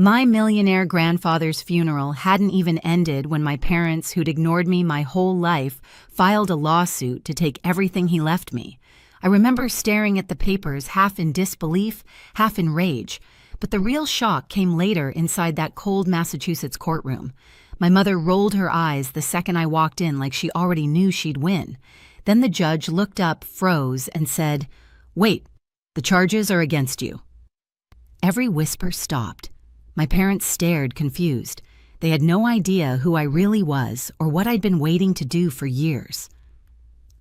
My millionaire grandfather's funeral hadn't even ended when my parents, who'd ignored me my whole life, filed a lawsuit to take everything he left me. I remember staring at the papers half in disbelief, half in rage. But the real shock came later inside that cold Massachusetts courtroom. My mother rolled her eyes the second I walked in like she already knew she'd win. Then the judge looked up, froze, and said, "Wait, the charges are against you." Every whisper stopped. My parents stared, confused. They had no idea who I really was or what I'd been waiting to do for years.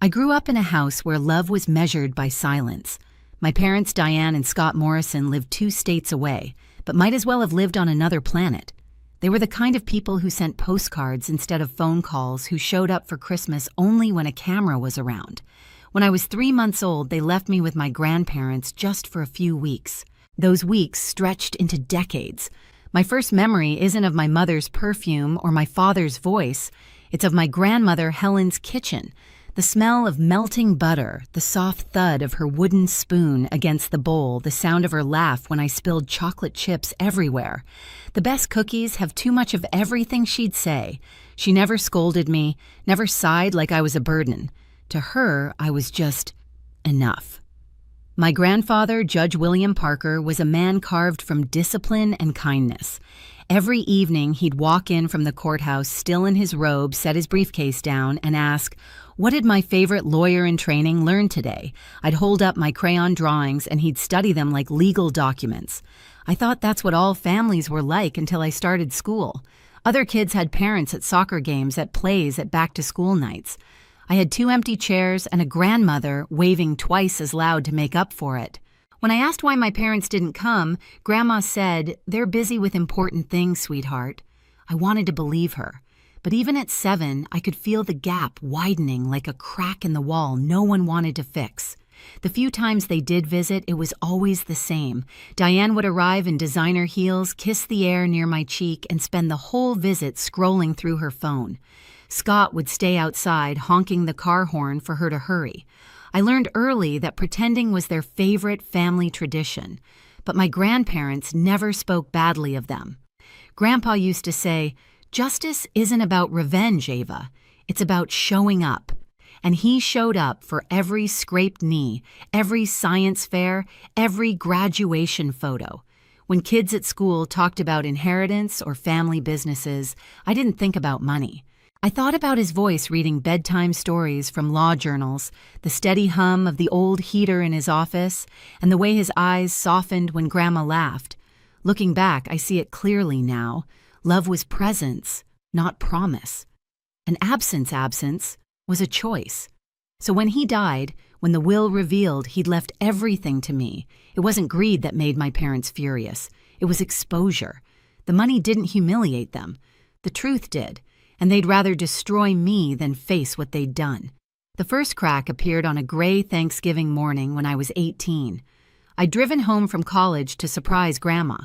I grew up in a house where love was measured by silence. My parents, Diane and Scott Morrison, lived 2 states away, but might as well have lived on another planet. They were the kind of people who sent postcards instead of phone calls, who showed up for Christmas only when a camera was around. When I was 3 months old, they left me with my grandparents just for a few weeks. Those weeks stretched into decades. My first memory isn't of my mother's perfume or my father's voice. It's of my grandmother Helen's kitchen. The smell of melting butter, the soft thud of her wooden spoon against the bowl, the sound of her laugh when I spilled chocolate chips everywhere. The best cookies have too much of everything she'd say. She never scolded me, never sighed like I was a burden. To her, I was just enough. My grandfather, Judge William Parker, was a man carved from discipline and kindness. Every evening, he'd walk in from the courthouse, still in his robe, set his briefcase down, and ask, "What did my favorite lawyer in training learn today?" I'd hold up my crayon drawings, and he'd study them like legal documents. I thought that's what all families were like until I started school. Other kids had parents at soccer games, at plays, at back-to-school nights. I had 2 empty chairs and a grandmother waving twice as loud to make up for it. When I asked why my parents didn't come, Grandma said, "They're busy with important things, sweetheart." I wanted to believe her. But even at 7, I could feel the gap widening like a crack in the wall no one wanted to fix. The few times they did visit, it was always the same. Diane would arrive in designer heels, kiss the air near my cheek, and spend the whole visit scrolling through her phone. Scott would stay outside, honking the car horn for her to hurry. I learned early that pretending was their favorite family tradition, but my grandparents never spoke badly of them. Grandpa used to say, "Justice isn't about revenge, Ava. It's about showing up." And he showed up for every scraped knee, every science fair, every graduation photo. When kids at school talked about inheritance or family businesses, I didn't think about money. I thought about his voice reading bedtime stories from law journals, the steady hum of the old heater in his office, and the way his eyes softened when Grandma laughed. Looking back, I see it clearly now. Love was presence, not promise. An absence was a choice. So when he died, when the will revealed he'd left everything to me, it wasn't greed that made my parents furious. It was exposure. The money didn't humiliate them. The truth did. And they'd rather destroy me than face what they'd done. The first crack appeared on a gray Thanksgiving morning when I was 18. I'd driven home from college to surprise Grandma.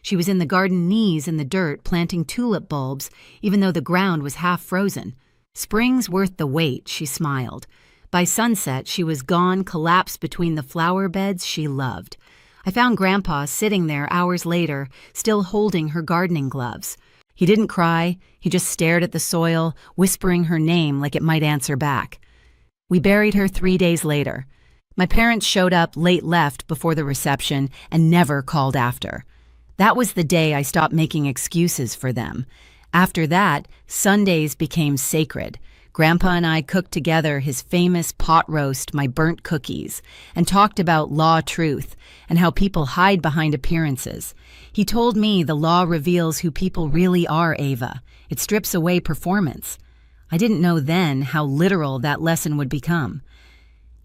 She was in the garden knees in the dirt planting tulip bulbs, even though the ground was half frozen. "Spring's worth the wait," she smiled. By sunset, she was gone, collapsed between the flower beds she loved. I found Grandpa sitting there hours later, still holding her gardening gloves. He didn't cry, he just stared at the soil, whispering her name like it might answer back. We buried her 3 days later. My parents showed up late left before the reception and never called after. That was the day I stopped making excuses for them. After that, Sundays became sacred. Grandpa and I cooked together his famous pot roast, my burnt cookies, and talked about law truth and how people hide behind appearances. He told me the law reveals who people really are, Ava. It strips away performance. I didn't know then how literal that lesson would become.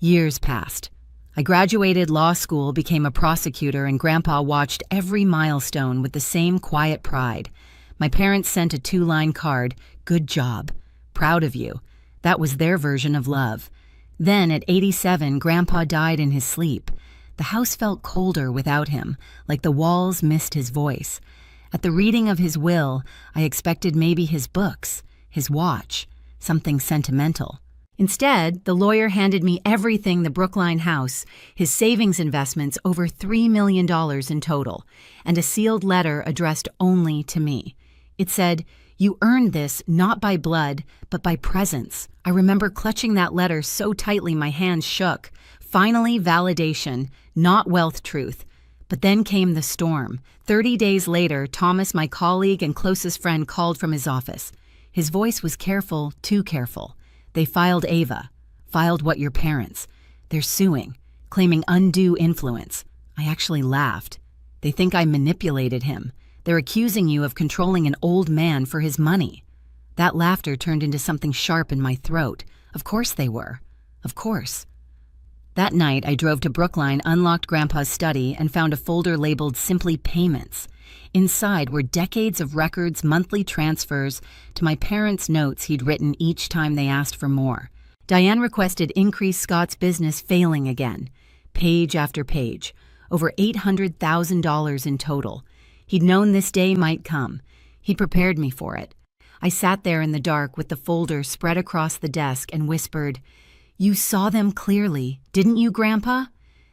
Years passed. I graduated law school, became a prosecutor, and Grandpa watched every milestone with the same quiet pride. My parents sent a 2-line card, "Good job. Proud of you." That was their version of love. Then, at 87, Grandpa died in his sleep. The house felt colder without him, like the walls missed his voice. At the reading of his will, I expected maybe his books, his watch, something sentimental. Instead, the lawyer handed me everything the Brookline house, his savings investments over $3 million in total, and a sealed letter addressed only to me. It said, "You earned this not by blood, but by presence." I remember clutching that letter so tightly my hands shook. Finally, validation, not wealth truth. But then came the storm. 30 days later, Thomas, my colleague and closest friend, called from his office. His voice was careful, too careful. "They filed Ava. Filed what your parents. They're suing, claiming undue influence." I actually laughed. "They think I manipulated him. They're accusing you of controlling an old man for his money." That laughter turned into something sharp in my throat. Of course they were. Of course. That night, I drove to Brookline, unlocked Grandpa's study, and found a folder labeled simply Payments. Inside were decades of records, monthly transfers, to my parents' notes he'd written each time they asked for more. Diane requested increase Scott's business failing again. Page after page. Over $800,000 in total. He'd known this day might come. He'd prepared me for it. I sat there in the dark with the folder spread across the desk and whispered, "You saw them clearly, didn't you, Grandpa?"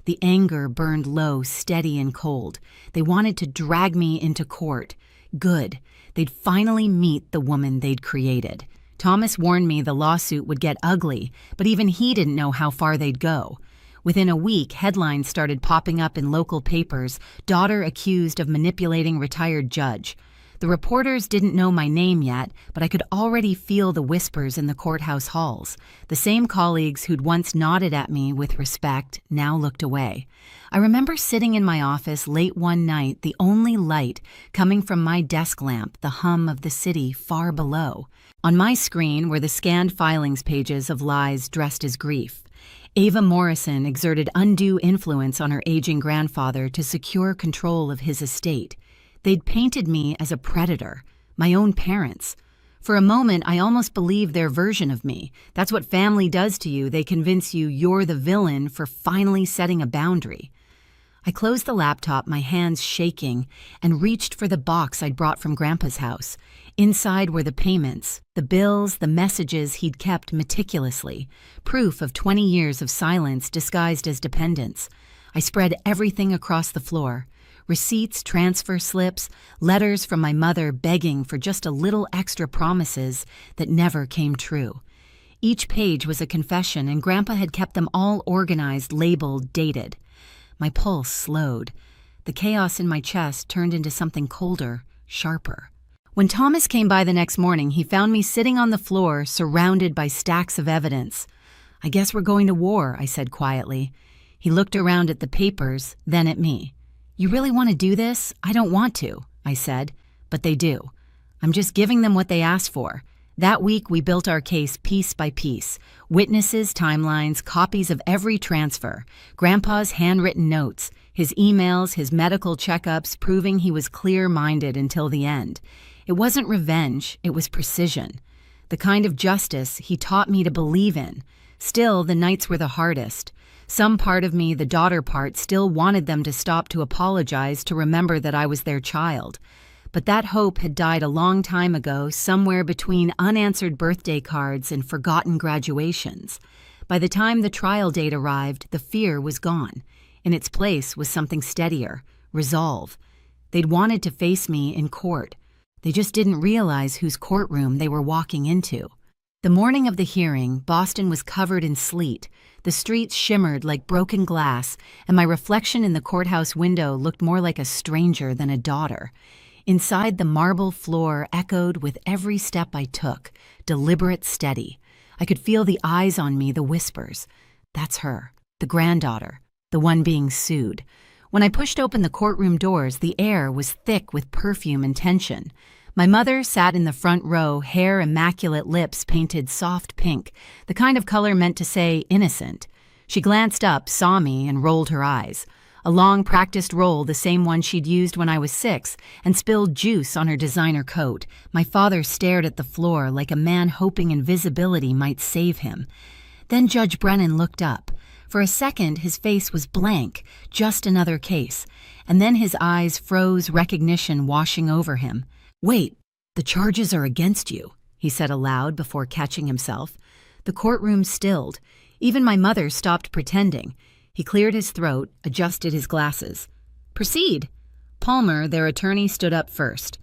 The anger burned low, steady and cold. They wanted to drag me into court. Good. They'd finally meet the woman they'd created. Thomas warned me the lawsuit would get ugly, but even he didn't know how far they'd go. Within a week, headlines started popping up in local papers, "Daughter accused of manipulating retired judge." The reporters didn't know my name yet, but I could already feel the whispers in the courthouse halls. The same colleagues who'd once nodded at me with respect now looked away. I remember sitting in my office late one night, the only light coming from my desk lamp, the hum of the city far below. On my screen were the scanned filings pages of lies dressed as grief. Ava Morrison exerted undue influence on her aging grandfather to secure control of his estate. They'd painted me as a predator, my own parents. For a moment, I almost believed their version of me. That's what family does to you. They convince you you're the villain for finally setting a boundary. I closed the laptop, my hands shaking, and reached for the box I'd brought from Grandpa's house. Inside were the payments, the bills, the messages he'd kept meticulously, proof of 20 years of silence disguised as dependence. I spread everything across the floor. Receipts, transfer slips, letters from my mother begging for just a little extra promises that never came true. Each page was a confession, and Grandpa had kept them all organized, labeled, dated. My pulse slowed. The chaos in my chest turned into something colder, sharper. When Thomas came by the next morning, he found me sitting on the floor, surrounded by stacks of evidence. "I guess we're going to war," I said quietly. He looked around at the papers, then at me. "You really want to do this?" "I don't want to," I said, "but they do. I'm just giving them what they asked for." That week, we built our case piece by piece. Witnesses, timelines, copies of every transfer, Grandpa's handwritten notes, his emails, his medical checkups, proving he was clear-minded until the end. It wasn't revenge, it was precision. The kind of justice he taught me to believe in. Still, the nights were the hardest. Some part of me, the daughter part, still wanted them to stop to apologize, to remember that I was their child. But that hope had died a long time ago, somewhere between unanswered birthday cards and forgotten graduations. By the time the trial date arrived, the fear was gone. In its place was something steadier, resolve. They'd wanted to face me in court. They just didn't realize whose courtroom they were walking into. The morning of the hearing, Boston was covered in sleet. The streets shimmered like broken glass, and my reflection in the courthouse window looked more like a stranger than a daughter. Inside, the marble floor echoed with every step I took, deliberate, steady. I could feel the eyes on me, the whispers. That's her, the granddaughter, the one being sued. When I pushed open the courtroom doors, the air was thick with perfume and tension. My mother sat in the front row, hair immaculate, lips painted soft pink, the kind of color meant to say innocent. She glanced up, saw me, and rolled her eyes. A long practiced roll, the same one she'd used when I was 6, and spilled juice on her designer coat. My father stared at the floor like a man hoping invisibility might save him. Then Judge Brennan looked up. For a second, his face was blank, just another case. And then his eyes froze, recognition washing over him. "Wait, the charges are against you," he said aloud before catching himself. The courtroom stilled. Even my mother stopped pretending. He cleared his throat, adjusted his glasses. "Proceed." Palmer, their attorney, stood up first.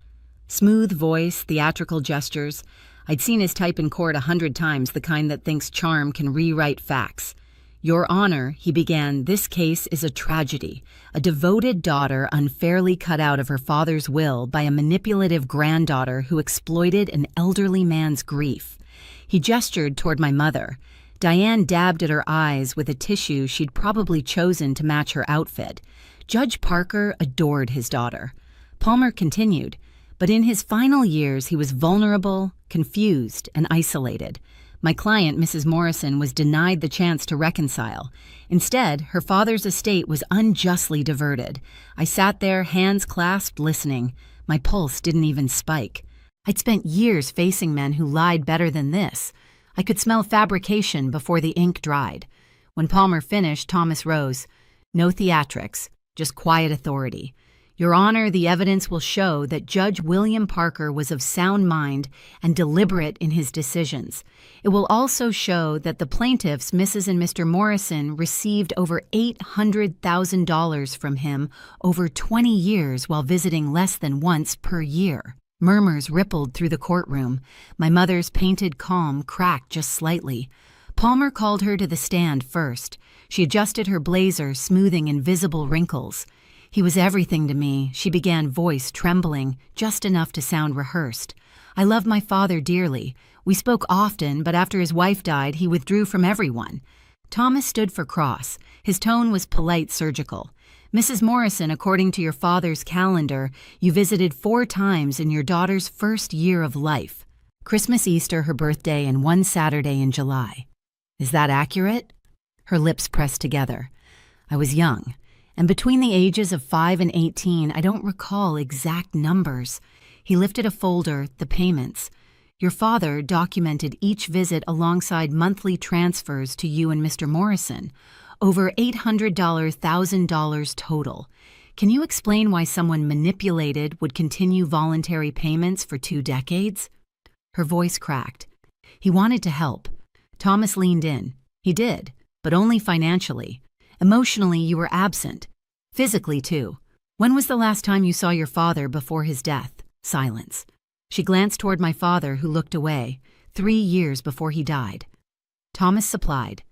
Smooth voice, theatrical gestures. I'd seen his type in court 100 times, the kind that thinks charm can rewrite facts. "Your Honor," he began, "this case is a tragedy. A devoted daughter unfairly cut out of her father's will by a manipulative granddaughter who exploited an elderly man's grief." He gestured toward my mother. Diane dabbed at her eyes with a tissue she'd probably chosen to match her outfit. Judge Parker adored his daughter. Palmer continued, but in his final years he was vulnerable, confused, and isolated. My client, Mrs. Morrison, was denied the chance to reconcile. Instead, her father's estate was unjustly diverted. I sat there, hands clasped, listening. My pulse didn't even spike. I'd spent years facing men who lied better than this. I could smell fabrication before the ink dried. When Palmer finished, Thomas rose. "No theatrics, just quiet authority. Your Honor, the evidence will show that Judge William Parker was of sound mind and deliberate in his decisions. It will also show that the plaintiffs, Mrs. and Mr. Morrison, received over $800,000 from him over 20 years while visiting less than once per year." Murmurs rippled through the courtroom. My mother's painted calm cracked just slightly. Palmer called her to the stand first. She adjusted her blazer, smoothing invisible wrinkles. "He was everything to me," she began, voice trembling, just enough to sound rehearsed. "I love my father dearly. We spoke often, but after his wife died, he withdrew from everyone." Thomas stood for cross. His tone was polite, surgical. "Mrs. Morrison, according to your father's calendar, you visited 4 times in your daughter's first year of life. Christmas, Easter, her birthday, and 1 Saturday in July. Is that accurate?" Her lips pressed together. I was young, and between the ages of 5 and 18, I don't recall exact numbers. He lifted a folder, the payments. "Your father documented each visit alongside monthly transfers to you and Mr. Morrison. Over $800,000 total. Can you explain why someone manipulated would continue voluntary payments for 2 decades? Her voice cracked. "He wanted to help." Thomas leaned in. "He did, but only financially. Emotionally, you were absent. Physically, too. When was the last time you saw your father before his death?" Silence. She glanced toward my father, who looked away. 3 years before he died. Thomas supplied.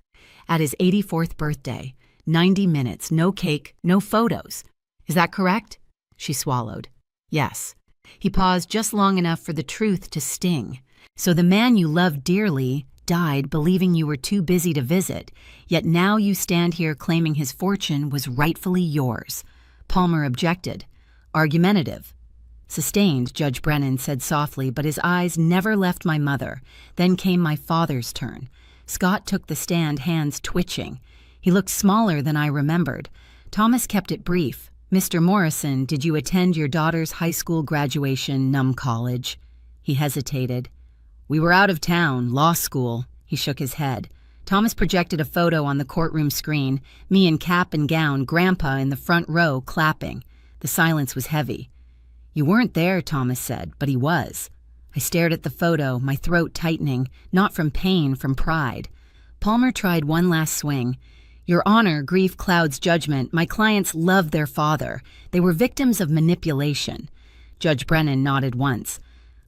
"At his 84th birthday. 90 minutes, no cake, no photos. Is that correct?" She swallowed. "Yes." He paused just long enough for the truth to sting. "So the man you loved dearly died believing you were too busy to visit, yet now you stand here claiming his fortune was rightfully yours." Palmer objected. "Argumentative." "Sustained," Judge Brennan said softly, but his eyes never left my mother. Then came my father's turn. Scott took the stand, hands twitching. He looked smaller than I remembered. Thomas kept it brief. "Mr. Morrison, did you attend your daughter's high school graduation, college?" He hesitated. "We were out of town, law school." He shook his head. Thomas projected a photo on the courtroom screen, me in cap and gown, Grandpa in the front row, clapping. The silence was heavy. "You weren't there," Thomas said, "but he was." I stared at the photo, my throat tightening, not from pain, from pride. Palmer tried one last swing. "Your Honor, grief clouds judgment. My clients loved their father. They were victims of manipulation." Judge Brennan nodded once.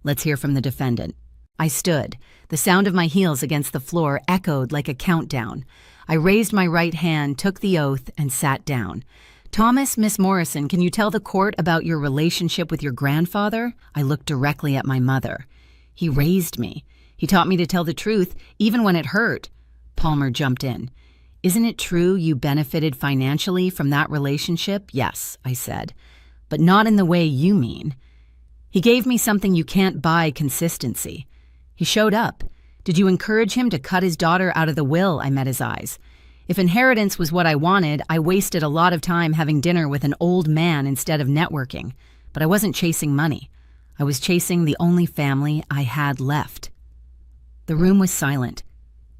"Let's hear from the defendant." I stood. The sound of my heels against the floor echoed like a countdown. I raised my right hand, took the oath, and sat down. "Thomas, Miss Morrison, can you tell the court about your relationship with your grandfather?" I looked directly at my mother. "He raised me. He taught me to tell the truth, even when it hurt." Palmer jumped in. "Isn't it true you benefited financially from that relationship?" "Yes," I said, "but not in the way you mean." "He gave me something you can't buy, consistency." He showed up. "Did you encourage him to cut his daughter out of the will?" I met his eyes. "If inheritance was what I wanted, I wasted a lot of time having dinner with an old man instead of networking. But I wasn't chasing money. I was chasing the only family I had left." The room was silent.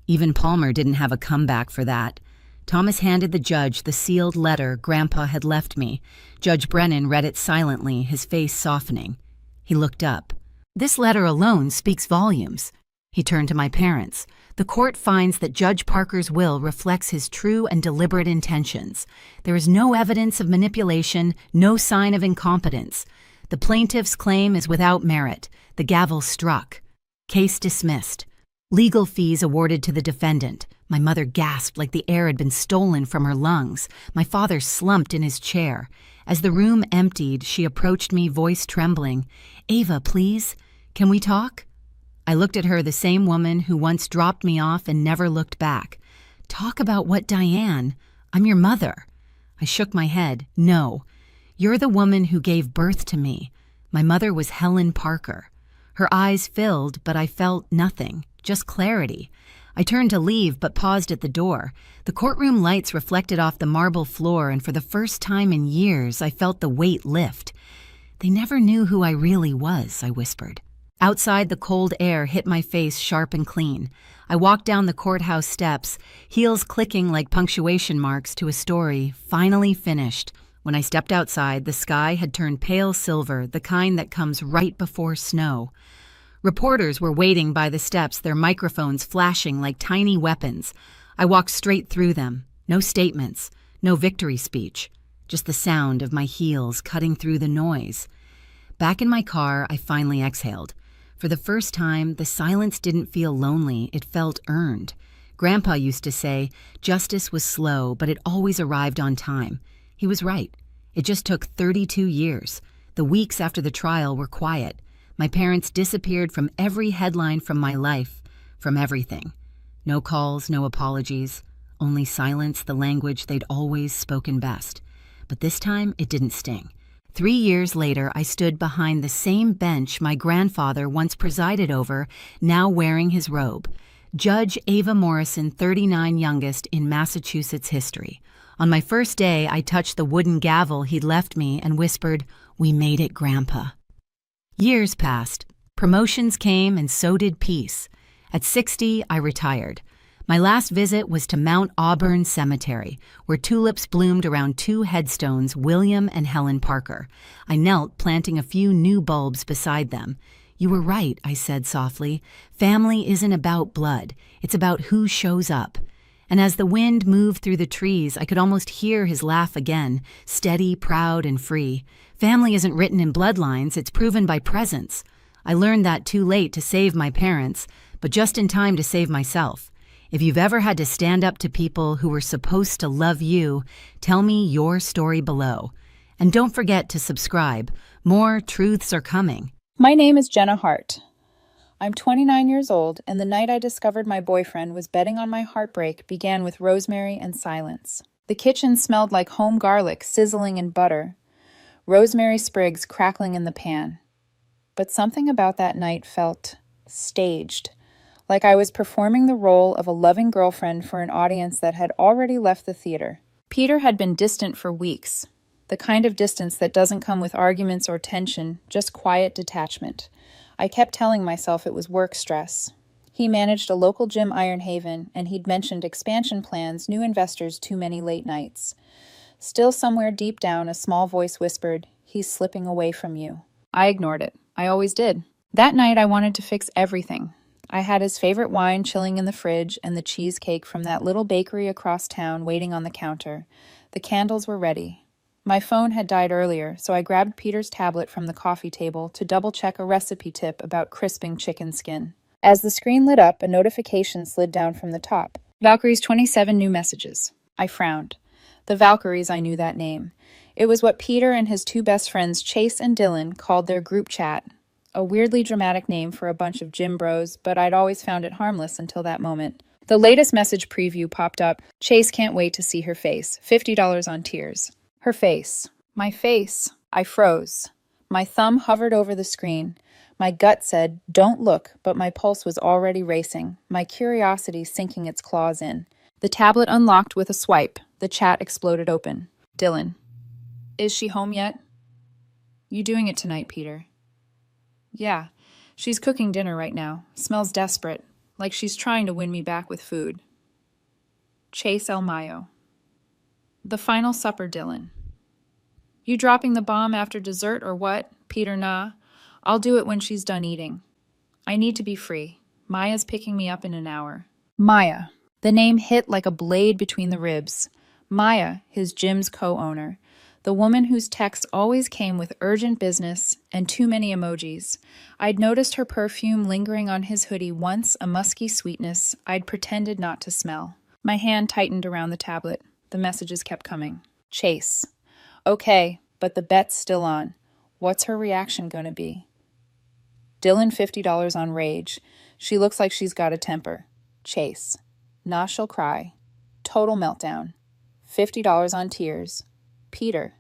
Even Palmer didn't have a comeback for that. Thomas handed the judge the sealed letter Grandpa had left me. Judge Brennan read it silently, his face softening. He looked up. "This letter alone speaks volumes." He turned to my parents. The court finds that Judge Parker's will reflects his true and deliberate intentions. There is no evidence of manipulation, no sign of incompetence. The plaintiff's claim is without merit. The gavel struck. Case dismissed. Legal fees awarded to the defendant. My mother gasped like the air had been stolen from her lungs. My father slumped in his chair. As the room emptied, she approached me, voice trembling. "Ava, please, can we talk?" I looked at her, the same woman who once dropped me off and never looked back. "Talk about what, Diane? I'm your mother." I shook my head. "No. You're the woman who gave birth to me." My mother was Helen Parker. Her eyes filled, but I felt nothing, just clarity. I turned to leave, but paused at the door. The courtroom lights reflected off the marble floor, and for the first time in years, I felt the weight lift. "They never knew who I really was," I whispered. Outside, the cold air hit my face sharp and clean. I walked down the courthouse steps, heels clicking like punctuation marks to a story, finally finished. When I stepped outside, the sky had turned pale silver, the kind that comes right before snow. Reporters were waiting by the steps, their microphones flashing like tiny weapons. I walked straight through them. No statements, no victory speech, just the sound of my heels cutting through the noise. Back in my car, I finally exhaled. For the first time, the silence didn't feel lonely, it felt earned. Grandpa used to say, justice was slow, but it always arrived on time. He was right. It just took 32 years. The weeks after the trial were quiet. My parents disappeared from every headline from my life, from everything. No calls, no apologies, only silence, the language they'd always spoken best. But this time, it didn't sting. 3 years later, I stood behind the same bench my grandfather once presided over, now wearing his robe. Judge Ava Morrison, 39 youngest in Massachusetts history. On my first day, I touched the wooden gavel he'd left me and whispered, "We made it, Grandpa." Years passed. Promotions came, and so did peace. At 60, I retired. My last visit was to Mount Auburn Cemetery, where tulips bloomed around 2 headstones, William and Helen Parker. I knelt, planting a few new bulbs beside them. "You were right," I said softly. "Family isn't about blood. It's about who shows up." And as the wind moved through the trees, I could almost hear his laugh again, steady, proud, and free. Family isn't written in bloodlines, it's proven by presence. I learned that too late to save my parents, but just in time to save myself. If you've ever had to stand up to people who were supposed to love you, tell me your story below. And don't forget to subscribe. More truths are coming. My name is Jenna Hart. I'm 29 years old, and the night I discovered my boyfriend was betting on my heartbreak began with rosemary and silence. The kitchen smelled like home garlic sizzling in butter, rosemary sprigs crackling in the pan. But something about that night felt staged, like I was performing the role of a loving girlfriend for an audience that had already left the theater. Peter had been distant for weeks, the kind of distance that doesn't come with arguments or tension, just quiet detachment. I kept telling myself it was work stress. He managed a local gym, Iron Haven, and he'd mentioned expansion plans, new investors, too many late nights. Still somewhere deep down, a small voice whispered, "He's slipping away from you." I ignored it. I always did. That night, I wanted to fix everything. I had his favorite wine chilling in the fridge and the cheesecake from that little bakery across town waiting on the counter. The candles were ready. My phone had died earlier, so I grabbed Peter's tablet from the coffee table to double-check a recipe tip about crisping chicken skin. As the screen lit up, a notification slid down from the top. Valkyrie's 27 new messages. I frowned. The Valkyries, I knew that name. It was what Peter and his 2 best friends, Chase and Dylan, called their group chat. A weirdly dramatic name for a bunch of gym bros, but I'd always found it harmless until that moment. The latest message preview popped up. Chase can't wait to see her face. $50 on tears. Her face. My face. I froze. My thumb hovered over the screen. My gut said, "Don't look," but my pulse was already racing, my curiosity sinking its claws in. The tablet unlocked with a swipe. The chat exploded open. Dylan. "Is she home yet?" "You doing it tonight, Peter?" "Yeah. She's cooking dinner right now. Smells desperate, like she's trying to win me back with food." Chase El Mayo. The final supper, Dylan. "You dropping the bomb after dessert or what?" Peter, "Nah. I'll do it when she's done eating. I need to be free. Maya's picking me up in an hour. Maya. The name hit like a blade between the ribs. Maya, his gym's co-owner. The woman whose texts always came with urgent business and too many emojis. I'd noticed her perfume lingering on his hoodie once, a musky sweetness I'd pretended not to smell. My hand tightened around the tablet. The messages kept coming. Chase. Okay, but the bet's still on. What's her reaction gonna be? Dylan $50 on rage. She looks like she's got a temper. Chase. Nah, she'll cry. Total meltdown. $50 on tears. Peter.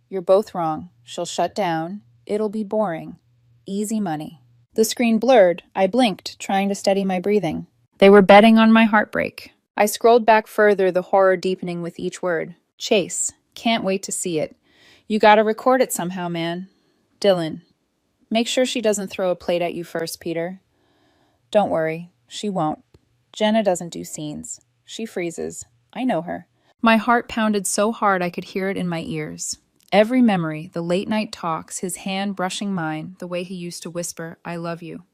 You're both wrong. She'll shut down. It'll be boring. Easy money. The screen blurred. I blinked, trying to steady my breathing. They were betting on my heartbreak. I scrolled back further, the horror deepening with each word. Chase. Can't wait to see it. You gotta record it somehow, man. Dylan. Make sure she doesn't throw a plate at you first, Peter. Don't worry. She won't. Jenna doesn't do scenes. She freezes. I know her. My heart pounded so hard I could hear it in my ears. Every memory, the late-night talks, his hand brushing mine, the way he used to whisper, I love you.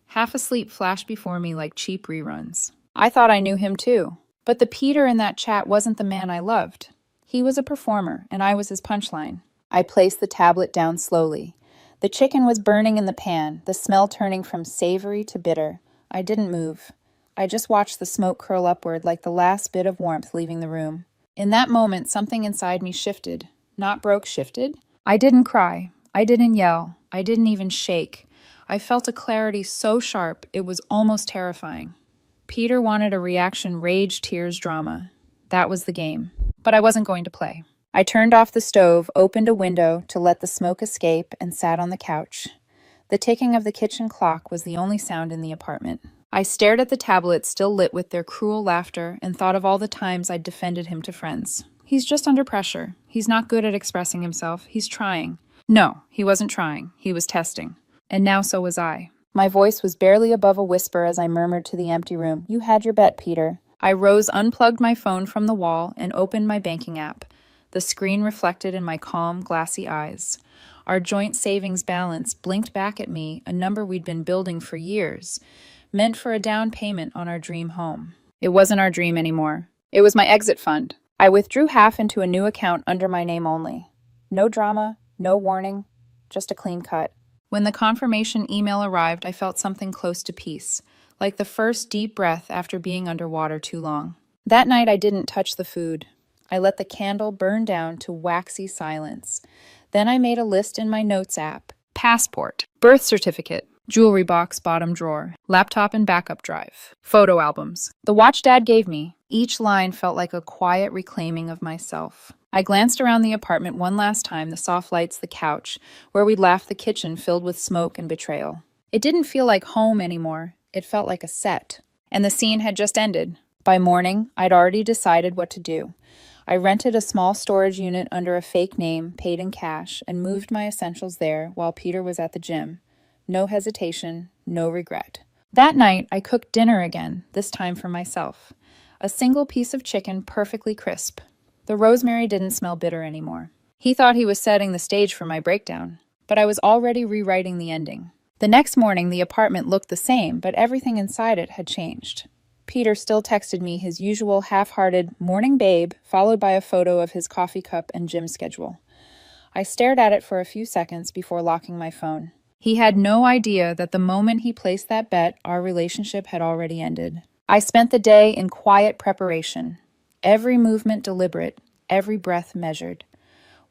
Half asleep flashed before me like cheap reruns. I thought I knew him too. But the Peter in that chat wasn't the man I loved. He was a performer, and I was his punchline. I placed the tablet down slowly. The chicken was burning in the pan, the smell turning from savory to bitter. I didn't move. I just watched the smoke curl upward like the last bit of warmth leaving the room. In that moment, something inside me shifted. Not broke, shifted. I didn't cry. I didn't yell. I didn't even shake. I felt a clarity so sharp, it was almost terrifying. Peter wanted a reaction, rage, tears, drama. That was the game. But I wasn't going to play. I turned off the stove, opened a window to let the smoke escape, and sat on the couch. The ticking of the kitchen clock was the only sound in the apartment. I stared at the tablet still lit with their cruel laughter and thought of all the times I'd defended him to friends. He's just under pressure. He's not good at expressing himself. He's trying. No, he wasn't trying. He was testing. And now so was I. My voice was barely above a whisper as I murmured to the empty room, You had your bet, Peter. I rose, unplugged my phone from the wall, and opened my banking app. The screen reflected in my calm, glassy eyes. Our joint savings balance blinked back at me, a number we'd been building for years, meant for a down payment on our dream home. It wasn't our dream anymore. It was my exit fund. I withdrew half into a new account under my name only. No drama, no warning, just a clean cut. When the confirmation email arrived, I felt something close to peace, like the first deep breath after being underwater too long. That night, I didn't touch the food. I let the candle burn down to waxy silence. Then I made a list in my notes app. Passport, birth certificate, jewelry box bottom drawer, laptop and backup drive, photo albums. The watch Dad gave me. Each line felt like a quiet reclaiming of myself. I glanced around the apartment one last time, the soft lights, the couch, where we'd laughed, the kitchen filled with smoke and betrayal. It didn't feel like home anymore. It felt like a set. And the scene had just ended. By morning, I'd already decided what to do. I rented a small storage unit under a fake name, paid in cash, and moved my essentials there while Peter was at the gym. No hesitation, no regret. That night, I cooked dinner again, this time for myself. A single piece of chicken, perfectly crisp. The rosemary didn't smell bitter anymore. He thought he was setting the stage for my breakdown, but I was already rewriting the ending. The next morning, the apartment looked the same, but everything inside it had changed. Peter still texted me his usual half-hearted morning babe, followed by a photo of his coffee cup and gym schedule. I stared at it for a few seconds before locking my phone. He had no idea that the moment he placed that bet, our relationship had already ended. I spent the day in quiet preparation, every movement deliberate, every breath measured,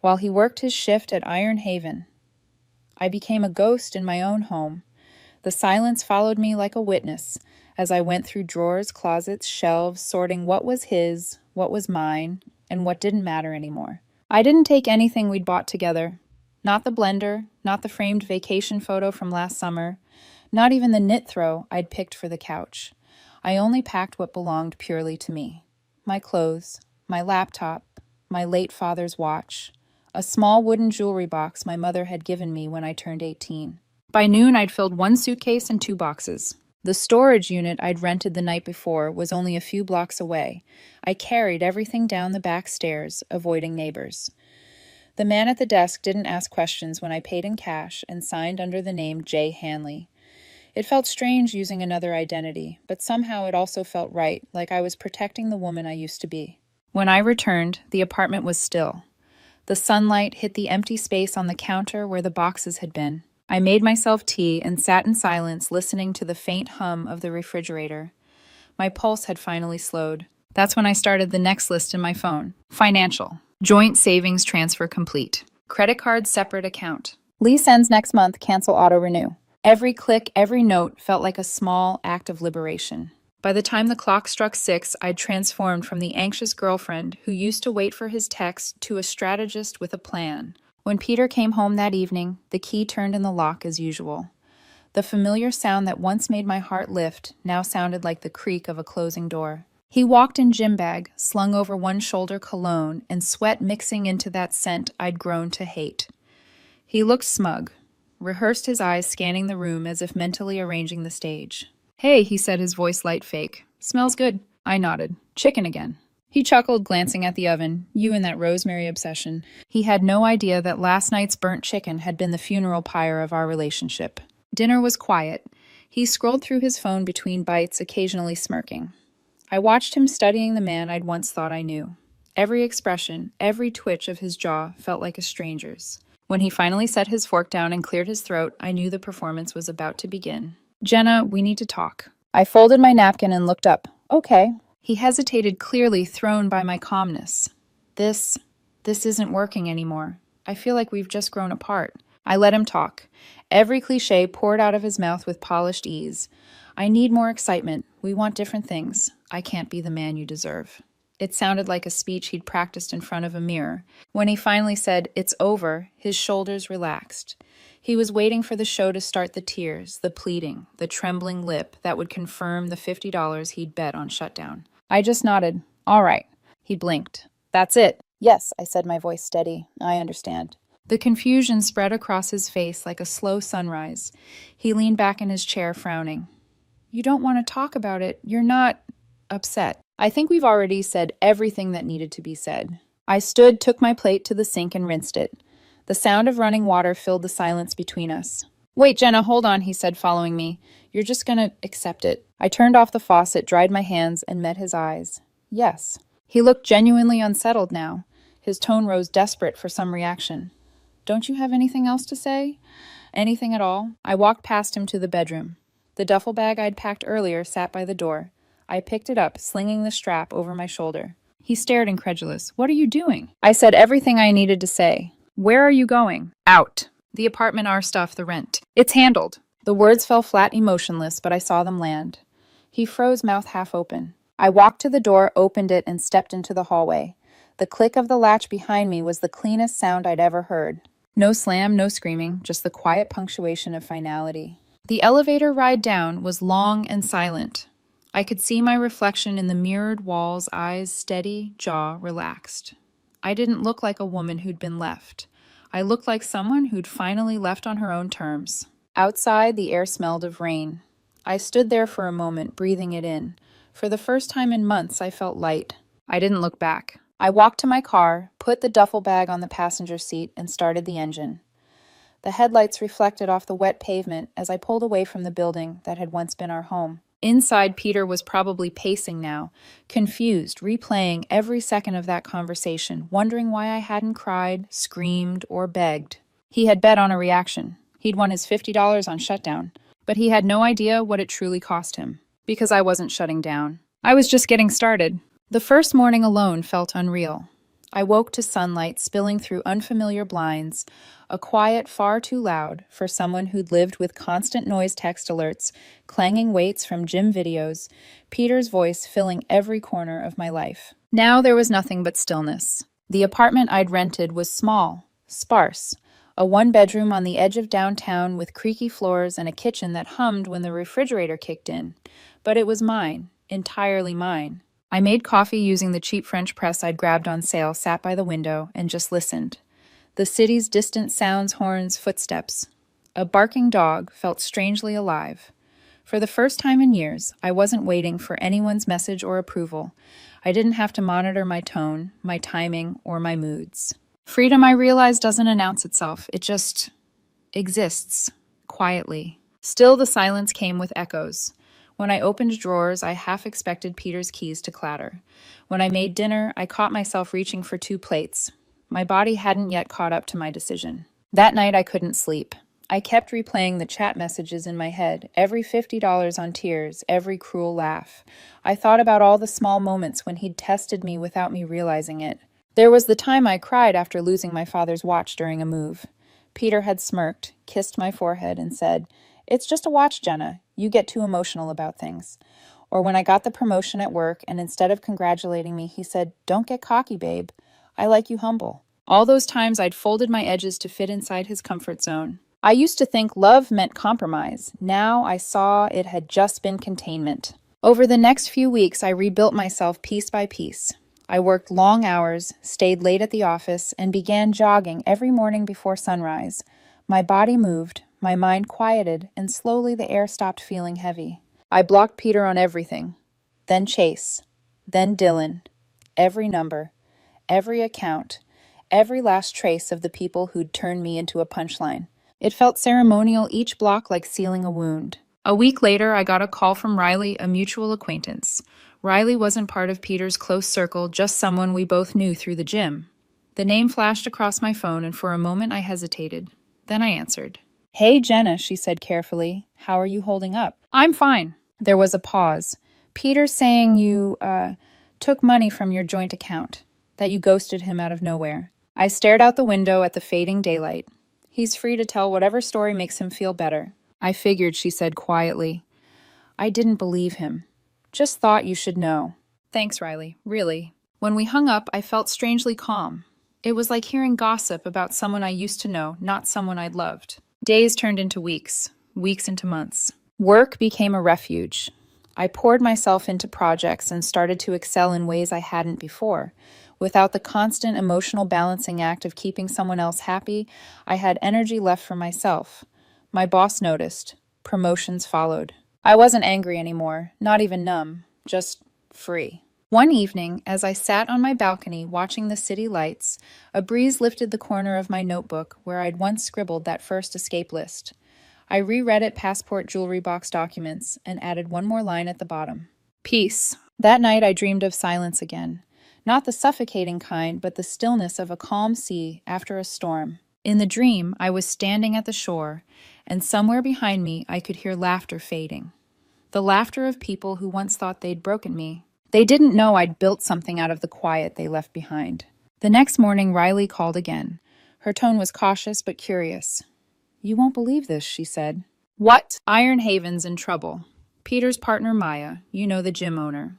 while he worked his shift at Iron Haven. I became a ghost in my own home. The silence followed me like a witness as I went through drawers, closets, shelves, sorting what was his, what was mine, and what didn't matter anymore. I didn't take anything we'd bought together. Not the blender, not the framed vacation photo from last summer, not even the knit throw I'd picked for the couch. I only packed what belonged purely to me. My clothes, my laptop, my late father's watch, a small wooden jewelry box my mother had given me when I turned 18. By noon, I'd filled one suitcase and 2 boxes. The storage unit I'd rented the night before was only a few blocks away. I carried everything down the back stairs, avoiding neighbors. The man at the desk didn't ask questions when I paid in cash and signed under the name J. Hanley. It felt strange using another identity, but somehow it also felt right, like I was protecting the woman I used to be. When I returned, the apartment was still. The sunlight hit the empty space on the counter where the boxes had been. I made myself tea and sat in silence, listening to the faint hum of the refrigerator. My pulse had finally slowed. That's when I started the next list in my phone. Financial. Joint savings transfer complete. Credit card separate account. Lease ends next month, cancel auto renew. Every click, every note felt like a small act of liberation. By the time the clock struck 6, I'd transformed from the anxious girlfriend who used to wait for his text to a strategist with a plan. When Peter came home that evening, the key turned in the lock as usual. The familiar sound that once made my heart lift now sounded like the creak of a closing door. He walked in gym bag, slung over one shoulder cologne, and sweat mixing into that scent I'd grown to hate. He looked smug, rehearsed his eyes scanning the room as if mentally arranging the stage. "Hey," he said, his voice light fake. "Smells good." I nodded. "Chicken again." He chuckled, glancing at the oven. "You and that rosemary obsession." He had no idea that last night's burnt chicken had been the funeral pyre of our relationship. Dinner was quiet. He scrolled through his phone between bites, occasionally smirking. I watched him studying the man I'd once thought I knew. Every expression, every twitch of his jaw felt like a stranger's. When he finally set his fork down and cleared his throat, I knew the performance was about to begin. "Jenna, we need to talk." I folded my napkin and looked up. "Okay." He hesitated, clearly thrown by my calmness. This isn't working anymore. I feel like we've just grown apart." I let him talk. Every cliche poured out of his mouth with polished ease. "I need more excitement. We want different things. I can't be the man you deserve." It sounded like a speech he'd practiced in front of a mirror. When he finally said, "It's over," his shoulders relaxed. He was waiting for the show to start, the tears, the pleading, the trembling lip that would confirm the $50 he'd bet on shutdown. I just nodded. "All right." He blinked. "That's it." "Yes," I said, my voice steady. "I understand." The confusion spread across his face like a slow sunrise. He leaned back in his chair, frowning. "You don't want to talk about it. You're not upset." "I think we've already said everything that needed to be said." I stood, took my plate to the sink, and rinsed it. The sound of running water filled the silence between us. "Wait, Jenna, hold on," he said, following me. "You're just gonna accept it." I turned off the faucet, dried my hands, and met his eyes. "Yes." He looked genuinely unsettled now. His tone rose, desperate for some reaction. "Don't you have anything else to say?" "Anything at all?" I walked past him to the bedroom. The duffel bag I'd packed earlier sat by the door. I picked it up, slinging the strap over my shoulder. He stared, incredulous. "What are you doing?" I said everything I needed to say. "Where are you going?" "Out. The apartment, our stuff, the rent. It's handled." The words fell flat, emotionless, but I saw them land. He froze, mouth half open. I walked to the door, opened it, and stepped into the hallway. The click of the latch behind me was the cleanest sound I'd ever heard. No slam, no screaming, just the quiet punctuation of finality. The elevator ride down was long and silent. I could see my reflection in the mirrored walls, eyes steady, jaw relaxed. I didn't look like a woman who'd been left. I looked like someone who'd finally left on her own terms. Outside, the air smelled of rain. I stood there for a moment, breathing it in. For the first time in months, I felt light. I didn't look back. I walked to my car, put the duffel bag on the passenger seat, and started the engine. The headlights reflected off the wet pavement as I pulled away from the building that had once been our home. Inside, Peter was probably pacing now, confused, replaying every second of that conversation, wondering why I hadn't cried, screamed, or begged. He had bet on a reaction. He'd won his $50 on shutdown, but he had no idea what it truly cost him, because I wasn't shutting down. I was just getting started. The first morning alone felt unreal. I woke to sunlight spilling through unfamiliar blinds, a quiet far too loud for someone who'd lived with constant noise text alerts, clanging weights from gym videos, Peter's voice filling every corner of my life. Now there was nothing but stillness. The apartment I'd rented was small, sparse, a one-bedroom on the edge of downtown with creaky floors and a kitchen that hummed when the refrigerator kicked in. But it was mine, entirely mine. I made coffee using the cheap French press I'd grabbed on sale, sat by the window, and just listened. The city's distant sounds, horns, footsteps. A barking dog felt strangely alive. For the first time in years, I wasn't waiting for anyone's message or approval. I didn't have to monitor my tone, my timing, or my moods. Freedom, I realize, doesn't announce itself. It just exists, quietly. Still, the silence came with echoes. When I opened drawers, I half expected Peter's keys to clatter. When I made dinner, I caught myself reaching for 2 plates. My body hadn't yet caught up to my decision. That night, I couldn't sleep. I kept replaying the chat messages in my head, every $50 on tears, every cruel laugh. I thought about all the small moments when he'd tested me without me realizing it. There was the time I cried after losing my father's watch during a move. Peter had smirked, kissed my forehead, and said, "It's just a watch, Jenna. You get too emotional about things." Or when I got the promotion at work, and instead of congratulating me, he said, "Don't get cocky, babe. I like you humble." All those times I'd folded my edges to fit inside his comfort zone. I used to think love meant compromise. Now I saw it had just been containment. Over the next few weeks, I rebuilt myself piece by piece. I worked long hours, stayed late at the office, and began jogging every morning before sunrise. My body moved, my mind quieted, and slowly the air stopped feeling heavy. I blocked Peter on everything. Then Chase. Then Dylan. Every number. Every account. Every last trace of the people who'd turned me into a punchline. It felt ceremonial, each block like sealing a wound. A week later, I got a call from Riley, a mutual acquaintance. Riley wasn't part of Peter's close circle, just someone we both knew through the gym. The name flashed across my phone, and for a moment I hesitated. Then I answered. "Hey, Jenna," she said carefully. "How are you holding up?" "I'm fine." There was a pause. "Peter's saying you, took money from your joint account, that you ghosted him out of nowhere." I stared out the window at the fading daylight. "He's free to tell whatever story makes him feel better." "I figured," she said quietly. "I didn't believe him. Just thought you should know." "Thanks, Riley, really." When we hung up, I felt strangely calm. It was like hearing gossip about someone I used to know, not someone I'd loved. Days turned into weeks, weeks into months. Work became a refuge. I poured myself into projects and started to excel in ways I hadn't before. Without the constant emotional balancing act of keeping someone else happy, I had energy left for myself. My boss noticed. Promotions followed. I wasn't angry anymore, not even numb, just free. One evening, as I sat on my balcony watching the city lights, a breeze lifted the corner of my notebook where I'd once scribbled that first escape list. I reread it passport jewelry box documents and added one more line at the bottom. Peace. That night I dreamed of silence again. Not the suffocating kind, but the stillness of a calm sea after a storm. In the dream, I was standing at the shore, and somewhere behind me I could hear laughter fading. The laughter of people who once thought they'd broken me. They didn't know I'd built something out of the quiet they left behind. The next morning, Riley called again. Her tone was cautious but curious. "You won't believe this," she said. "What?" "Iron Haven's in trouble. Peter's partner, Maya, you know, the gym owner.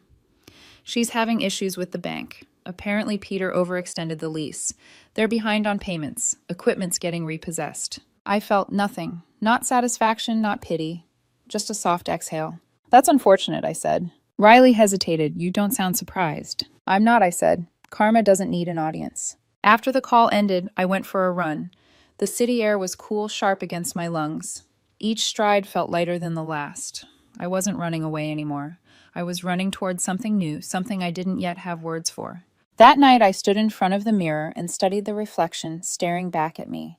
She's having issues with the bank. Apparently, Peter overextended the lease. They're behind on payments. Equipment's getting repossessed." I felt nothing. Not satisfaction, not pity. Just a soft exhale. "That's unfortunate," I said. Riley hesitated. "You don't sound surprised." "I'm not," I said. "Karma doesn't need an audience." After the call ended, I went for a run. The city air was cool, sharp against my lungs. Each stride felt lighter than the last. I wasn't running away anymore. I was running towards something new, something I didn't yet have words for. That night I stood in front of the mirror and studied the reflection staring back at me.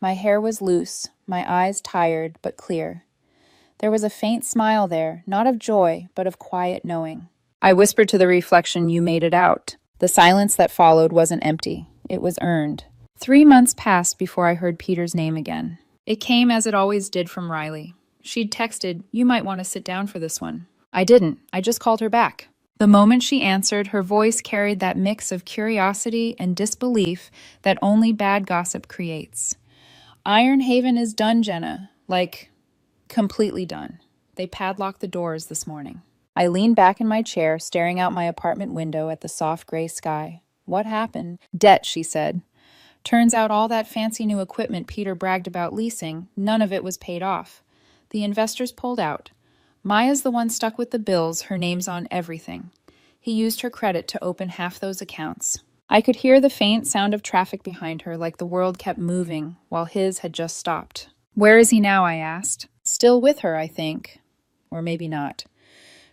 My hair was loose, my eyes tired but clear. There was a faint smile there, not of joy, but of quiet knowing. I whispered to the reflection, "You made it out." The silence that followed wasn't empty. It was earned. 3 months passed before I heard Peter's name again. It came as it always did from Riley. She'd texted, "You might want to sit down for this one." I didn't. I just called her back. The moment she answered, her voice carried that mix of curiosity and disbelief that only bad gossip creates. "Iron Haven is done, Jenna. Like, completely done. They padlocked the doors this morning." I leaned back in my chair, staring out my apartment window at the soft gray sky. "What happened?" "Debt," she said. "Turns out all that fancy new equipment Peter bragged about leasing, none of it was paid off. The investors pulled out. Maya's the one stuck with the bills, her name's on everything. He used her credit to open half those accounts." I could hear the faint sound of traffic behind her, like the world kept moving, while his had just stopped. "Where is he now?" I asked. "Still with her, I think. Or maybe not.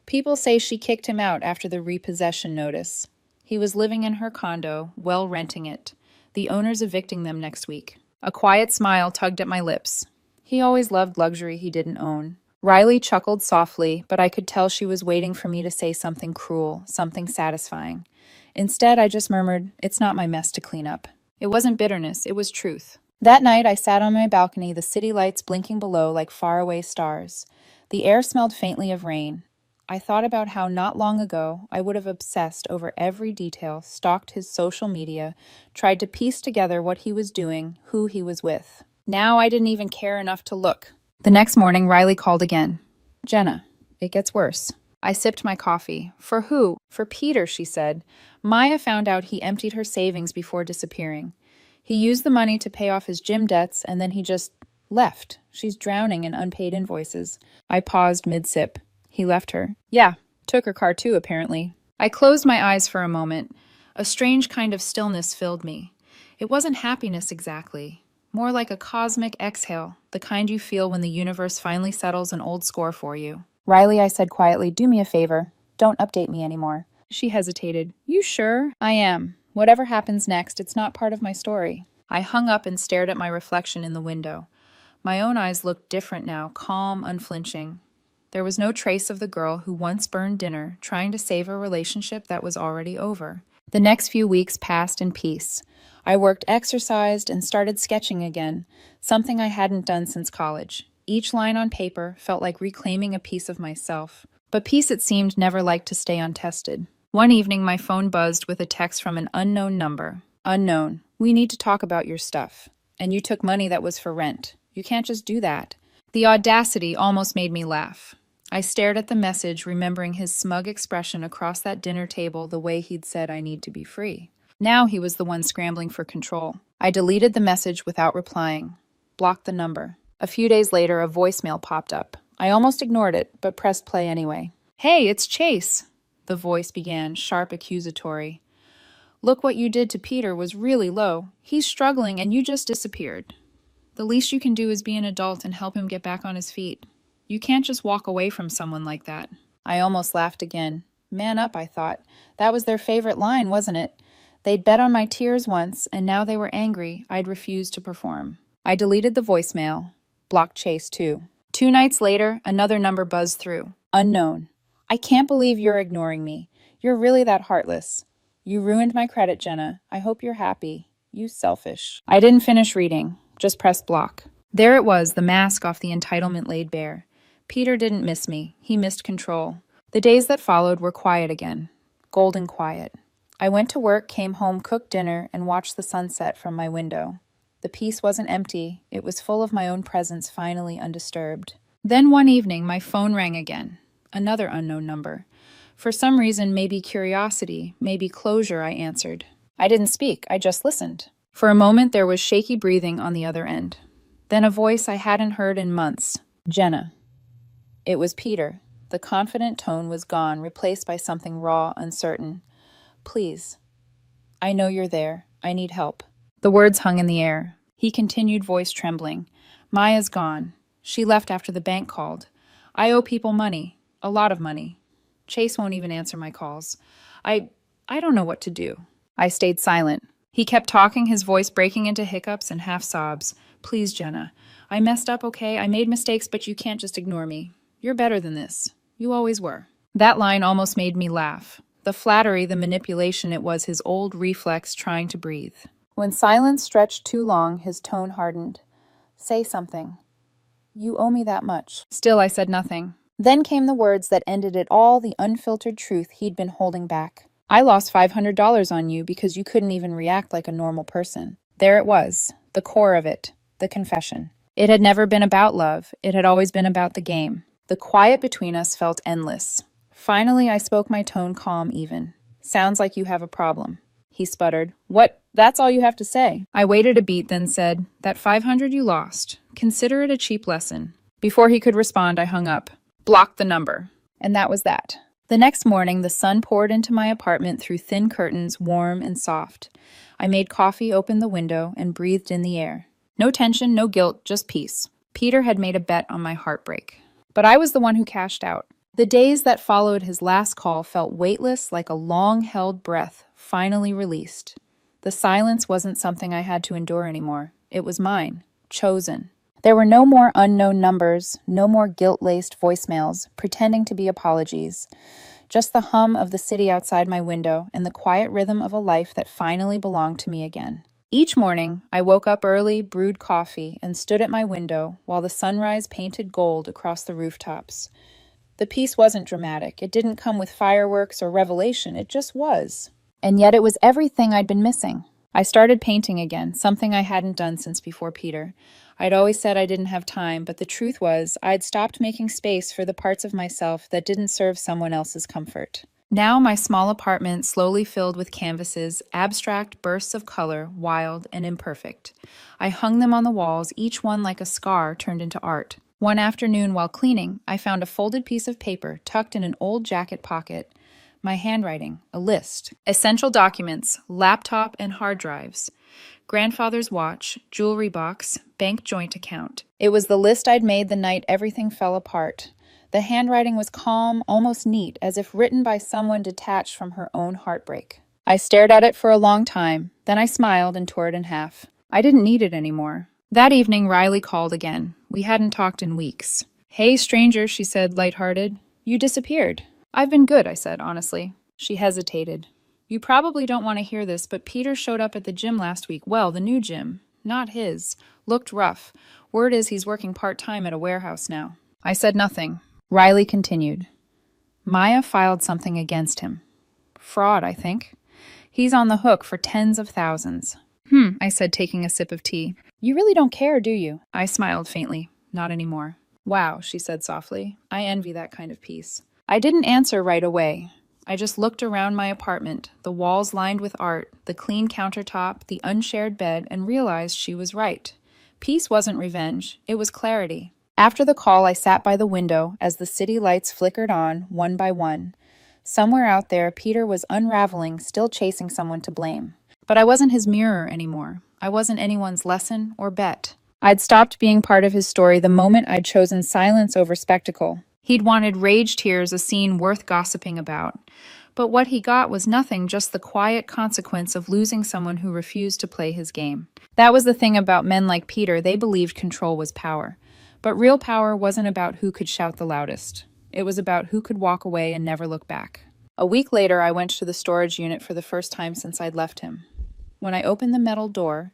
People say she kicked him out after the repossession notice. He was living in her condo, well renting it. The owner's evicting them next week." A quiet smile tugged at my lips. He always loved luxury he didn't own. Riley chuckled softly, but I could tell she was waiting for me to say something cruel, something satisfying. Instead, I just murmured, "It's not my mess to clean up." It wasn't bitterness, it was truth. That night, I sat on my balcony, the city lights blinking below like faraway stars. The air smelled faintly of rain. I thought about how not long ago I would have obsessed over every detail, stalked his social media, tried to piece together what he was doing, who he was with. Now I didn't even care enough to look. The next morning, Riley called again. "Jenna, it gets worse." I sipped my coffee. "For who?" "For Peter," she said. Maya found out he emptied her savings before disappearing. He used the money to pay off his gym debts, and then he just left. She's drowning in unpaid invoices. I paused mid-sip. He left her. Yeah, took her car too, apparently. I closed my eyes for a moment. A strange kind of stillness filled me. It wasn't happiness exactly. More like a cosmic exhale, the kind you feel when the universe finally settles an old score for you. "Riley," I said quietly, "do me a favor. Don't update me anymore." She hesitated. "You sure?" "I am. Whatever happens next, it's not part of my story." I hung up and stared at my reflection in the window. My own eyes looked different now, calm, unflinching. There was no trace of the girl who once burned dinner, trying to save a relationship that was already over. The next few weeks passed in peace. I worked, exercised, and started sketching again, something I hadn't done since college. Each line on paper felt like reclaiming a piece of myself. But peace, it seemed, never liked to stay untested. One evening, my phone buzzed with a text from an unknown number. "Unknown. We need to talk about your stuff. And you took money that was for rent. You can't just do that." The audacity almost made me laugh. I stared at the message, remembering his smug expression across that dinner table, the way he'd said, "I need to be free." Now he was the one scrambling for control. I deleted the message without replying. Blocked the number. A few days later, a voicemail popped up. I almost ignored it, but pressed play anyway. "Hey, it's Chase," the voice began, sharp, accusatory. "Look, what you did to Peter was really low. He's struggling and you just disappeared. The least you can do is be an adult and help him get back on his feet. You can't just walk away from someone like that." I almost laughed again. Man up, I thought. That was their favorite line, wasn't it? They'd bet on my tears once, and now they were angry I'd refused to perform. I deleted the voicemail. Blocked Chase, too. 2 nights later, another number buzzed through. "Unknown. I can't believe you're ignoring me. You're really that heartless. You ruined my credit, Jenna. I hope you're happy. You selfish." I didn't finish reading. Just pressed block. There it was, the mask off the entitlement laid bare. Peter didn't miss me. He missed control. The days that followed were quiet again. Golden quiet. I went to work, came home, cooked dinner, and watched the sunset from my window. The peace wasn't empty. It was full of my own presence, finally undisturbed. Then one evening, my phone rang again. Another unknown number. For some reason, maybe curiosity, maybe closure, I answered. I didn't speak. I just listened. For a moment, there was shaky breathing on the other end. Then a voice I hadn't heard in months. "Jenna." It was Peter. The confident tone was gone, replaced by something raw, uncertain. "Please. I know you're there. I need help." The words hung in the air. He continued, voice trembling. "Maya's gone. She left after the bank called. I owe people money. A lot of money. Chase won't even answer my calls. I don't know what to do." I stayed silent. He kept talking, his voice breaking into hiccups and half sobs. "Please, Jenna. I messed up, okay? I made mistakes, but you can't just ignore me. You're better than this. You always were." That line almost made me laugh. The flattery, the manipulation, it was his old reflex trying to breathe. When silence stretched too long, his tone hardened. "Say something. You owe me that much." Still, I said nothing. Then came the words that ended it all, the unfiltered truth he'd been holding back. "I lost $500 on you because you couldn't even react like a normal person." There it was, the core of it, the confession. It had never been about love. It had always been about the game. The quiet between us felt endless. Finally, I spoke, my tone calm, even. "Sounds like you have a problem." He sputtered. "What? That's all you have to say?" I waited a beat, then said, "That 500 you lost. Consider it a cheap lesson." Before he could respond, I hung up. Blocked the number. And that was that. The next morning, the sun poured into my apartment through thin curtains, warm and soft. I made coffee, opened the window, and breathed in the air. No tension, no guilt, just peace. Peter had made a bet on my heartbreak. But I was the one who cashed out. The days that followed his last call felt weightless, like a long-held breath, finally released. The silence wasn't something I had to endure anymore. It was mine, chosen. There were no more unknown numbers, no more guilt-laced voicemails, pretending to be apologies. Just the hum of the city outside my window and the quiet rhythm of a life that finally belonged to me again. Each morning, I woke up early, brewed coffee, and stood at my window while the sunrise painted gold across the rooftops. The piece wasn't dramatic. It didn't come with fireworks or revelation. It just was. And yet it was everything I'd been missing. I started painting again, something I hadn't done since before Peter. I'd always said I didn't have time, but the truth was, I'd stopped making space for the parts of myself that didn't serve someone else's comfort. Now my small apartment slowly filled with canvases, abstract bursts of color, wild and imperfect. I hung them on the walls, each one like a scar turned into art. One afternoon while cleaning, I found a folded piece of paper tucked in an old jacket pocket. My handwriting, a list. Essential documents, laptop and hard drives. Grandfather's watch, jewelry box, bank joint account. It was the list I'd made the night everything fell apart. The handwriting was calm, almost neat, as if written by someone detached from her own heartbreak. I stared at it for a long time, then I smiled and tore it in half. I didn't need it anymore. That evening, Riley called again. We hadn't talked in weeks. "Hey, stranger," she said, lighthearted. "You disappeared." "I've been good," I said, honestly. She hesitated. "You probably don't want to hear this, but Peter showed up at the gym last week. Well, the new gym. Not his. Looked rough. Word is he's working part-time at a warehouse now." I said nothing. Riley continued. "Maya filed something against him. Fraud, I think. He's on the hook for tens of thousands." I said, taking a sip of tea. "You really don't care, do you?" I smiled faintly. "Not anymore." "Wow," she said softly. "I envy that kind of peace." I didn't answer right away. I just looked around my apartment, the walls lined with art, the clean countertop, the unshared bed, and realized she was right. Peace wasn't revenge. It was clarity. After the call, I sat by the window as the city lights flickered on, one by one. Somewhere out there, Peter was unraveling, still chasing someone to blame. But I wasn't his mirror anymore. I wasn't anyone's lesson or bet. I'd stopped being part of his story the moment I'd chosen silence over spectacle. He'd wanted rage tears, a scene worth gossiping about. But what he got was nothing, just the quiet consequence of losing someone who refused to play his game. That was the thing about men like Peter. They believed control was power. But real power wasn't about who could shout the loudest. It was about who could walk away and never look back. A week later, I went to the storage unit for the first time since I'd left him. When I opened the metal door,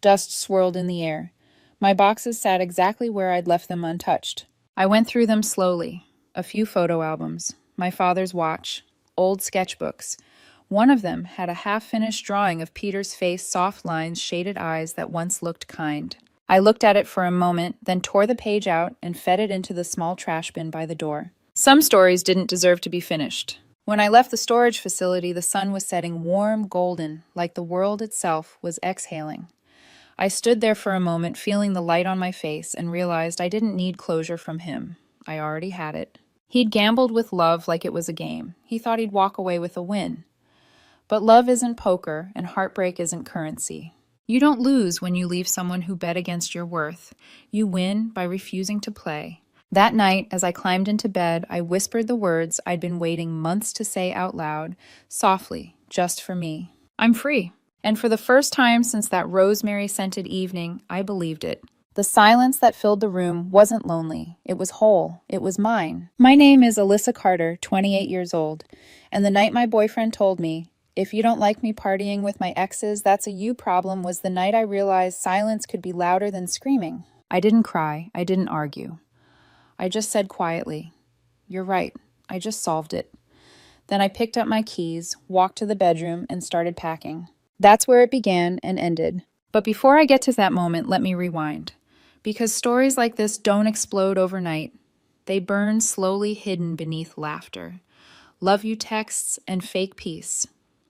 dust swirled in the air. My boxes sat exactly where I'd left them untouched. I went through them slowly. A few photo albums, my father's watch, old sketchbooks. One of them had a half-finished drawing of Peter's face, soft lines, shaded eyes that once looked kind. I looked at it for a moment, then tore the page out and fed it into the small trash bin by the door. Some stories didn't deserve to be finished. When I left the storage facility, the sun was setting warm, golden, like the world itself was exhaling. I stood there for a moment, feeling the light on my face, and realized I didn't need closure from him. I already had it. He'd gambled with love like it was a game. He thought he'd walk away with a win. But love isn't poker, and heartbreak isn't currency. You don't lose when you leave someone who bet against your worth. You win by refusing to play. That night, as I climbed into bed, I whispered the words I'd been waiting months to say out loud, softly, just for me. I'm free. And for the first time since that rosemary-scented evening, I believed it. The silence that filled the room wasn't lonely. It was whole. It was mine. My name is Alyssa Carter, 28 years old. And the night my boyfriend told me, "If you don't like me partying with my exes, that's a you problem," was the night I realized silence could be louder than screaming. I didn't cry. I didn't argue. I just said quietly, "You're right. I just solved it." Then I picked up my keys, walked to the bedroom, and started packing. That's where it began and ended. But before I get to that moment, let me rewind. Because stories like this don't explode overnight. They burn slowly, hidden beneath laughter, love you texts, and fake peace.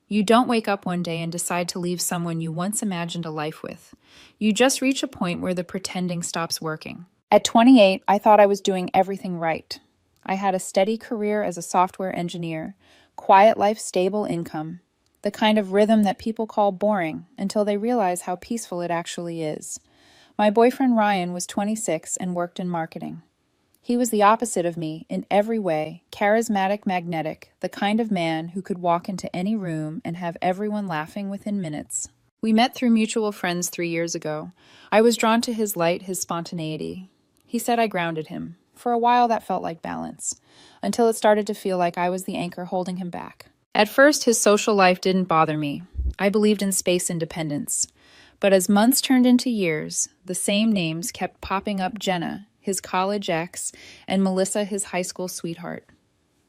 You don't wake up one day and decide to leave someone you once imagined a life with. You just reach a point where the pretending stops working. At 28, I thought I was doing everything right. I had a steady career as a software engineer, quiet life, stable income, the kind of rhythm that people call boring until they realize how peaceful it actually is. My boyfriend Ryan was 26 and worked in marketing. He was the opposite of me in every way, charismatic, magnetic, the kind of man who could walk into any room and have everyone laughing within minutes. We met through mutual friends 3 years ago. I was drawn to his light, his spontaneity. He said I grounded him. For a while, that felt like balance, until it started to feel like I was the anchor holding him back. At first, his social life didn't bother me. I believed in space independence. But as months turned into years, the same names kept popping up: Jenna, his college ex, and Melissa, his high school sweetheart.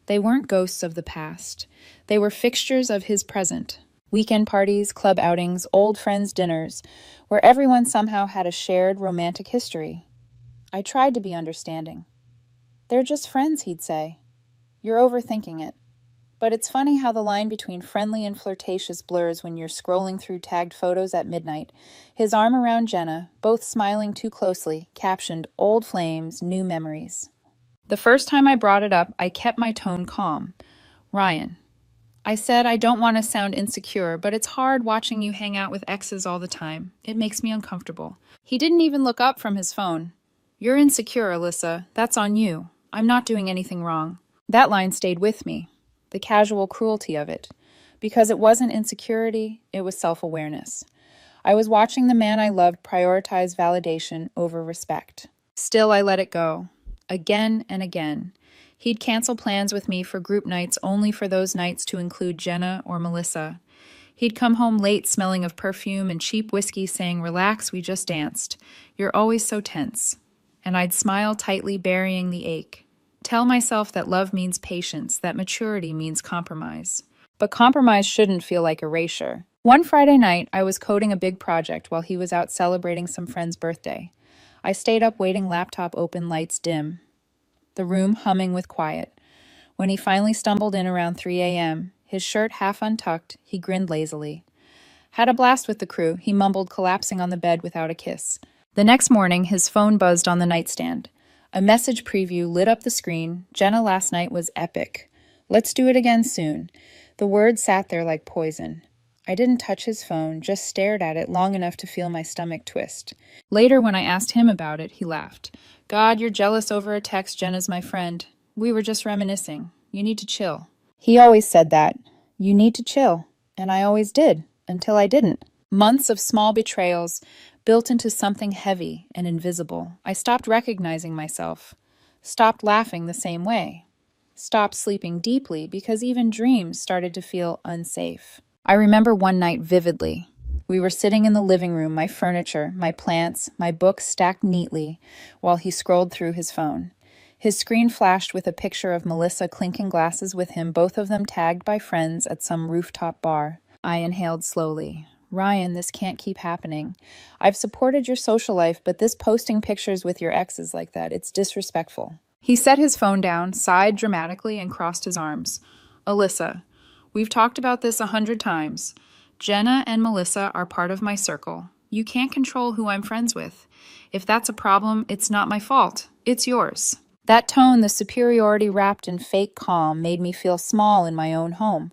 They weren't ghosts of the past. They were fixtures of his present. Weekend parties, club outings, old friends' dinners, where everyone somehow had a shared romantic history. I tried to be understanding. "They're just friends," he'd say. "You're overthinking it." But it's funny how the line between friendly and flirtatious blurs when you're scrolling through tagged photos at midnight. His arm around Jenna, both smiling too closely, captioned "Old flames, new memories." The first time I brought it up, I kept my tone calm. "Ryan," I said, "I don't want to sound insecure, but it's hard watching you hang out with exes all the time. It makes me uncomfortable." He didn't even look up from his phone. "You're insecure, Alyssa. That's on you. I'm not doing anything wrong." That line stayed with me. The casual cruelty of it. Because it wasn't insecurity, it was self-awareness. I was watching the man I loved prioritize validation over respect. Still, I let it go. Again and again. He'd cancel plans with me for group nights only for those nights to include Jenna or Melissa. He'd come home late smelling of perfume and cheap whiskey saying, "Relax, we just danced. You're always so tense." And I'd smile tightly, burying the ache. Tell myself that love means patience, that maturity means compromise. But compromise shouldn't feel like erasure. One Friday night, I was coding a big project while he was out celebrating some friend's birthday. I stayed up waiting, laptop open, lights dim, the room humming with quiet. When he finally stumbled in around 3 a.m., his shirt half untucked, he grinned lazily. "Had a blast with the crew," he mumbled, collapsing on the bed without a kiss. The next morning, his phone buzzed on the nightstand. A message preview lit up the screen. "Jenna last night was epic. Let's do it again soon." The words sat there like poison. I didn't touch his phone, just stared at it long enough to feel my stomach twist. Later, when I asked him about it, he laughed. "God, you're jealous over a text. Jenna's my friend. We were just reminiscing. You need to chill." He always said that. You need to chill. And I always did, until I didn't. Months of small betrayals built into something heavy and invisible. I stopped recognizing myself, stopped laughing the same way, stopped sleeping deeply because even dreams started to feel unsafe. I remember one night vividly. We were sitting in the living room, my furniture, my plants, my books stacked neatly, while he scrolled through his phone. His screen flashed with a picture of Melissa clinking glasses with him, both of them tagged by friends at some rooftop bar. I inhaled slowly. "Ryan, this can't keep happening. I've supported your social life, but this posting pictures with your exes like that, it's disrespectful." He set his phone down, sighed dramatically, and crossed his arms. "Alyssa, we've talked about this 100 times. Jenna and Melissa are part of my circle. You can't control who I'm friends with. If that's a problem, it's not my fault. It's yours." That tone, the superiority wrapped in fake calm, made me feel small in my own home.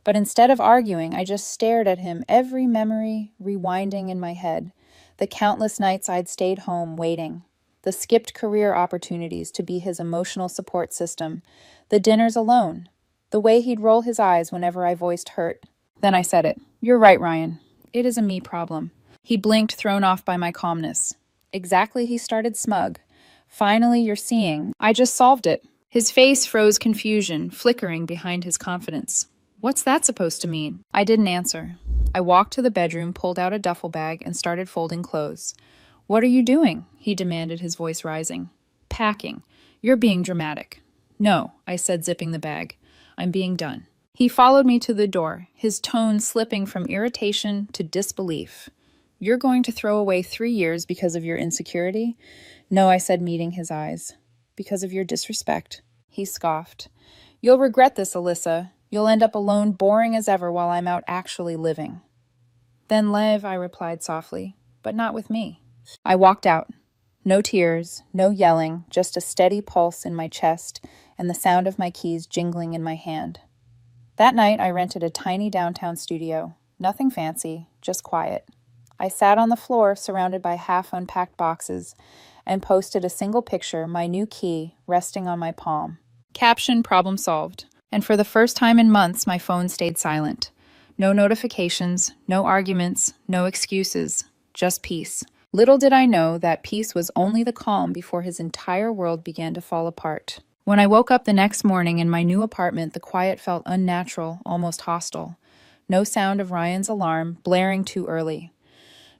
But instead of arguing, I just stared at him, every memory rewinding in my head. The countless nights I'd stayed home waiting. The skipped career opportunities to be his emotional support system. The dinners alone. The way he'd roll his eyes whenever I voiced hurt. Then I said it. "You're right, Ryan. It is a me problem." He blinked, thrown off by my calmness. "Exactly," he started, smug. "Finally, you're seeing. I just solved it." His face froze, confusion flickering behind his confidence. "What's that supposed to mean?" I didn't answer. I walked to the bedroom, pulled out a duffel bag, and started folding clothes. "What are you doing?" he demanded, his voice rising. "Packing. You're being dramatic." "No," I said, zipping the bag. "I'm being done." He followed me to the door, his tone slipping from irritation to disbelief. "You're going to throw away 3 years because of your insecurity?" "No," I said, meeting his eyes. "Because of your disrespect." He scoffed. "You'll regret this, Alyssa. You'll end up alone, boring as ever, while I'm out actually living." "Then live," I replied softly, "but not with me." I walked out. No tears, no yelling, just a steady pulse in my chest and the sound of my keys jingling in my hand. That night, I rented a tiny downtown studio. Nothing fancy, just quiet. I sat on the floor, surrounded by half-unpacked boxes, and posted a single picture, my new key, resting on my palm. Caption: "Problem solved." And for the first time in months, my phone stayed silent. No notifications, no arguments, no excuses, just peace. Little did I know that peace was only the calm before his entire world began to fall apart. When I woke up the next morning in my new apartment, the quiet felt unnatural, almost hostile. No sound of Ryan's alarm, blaring too early.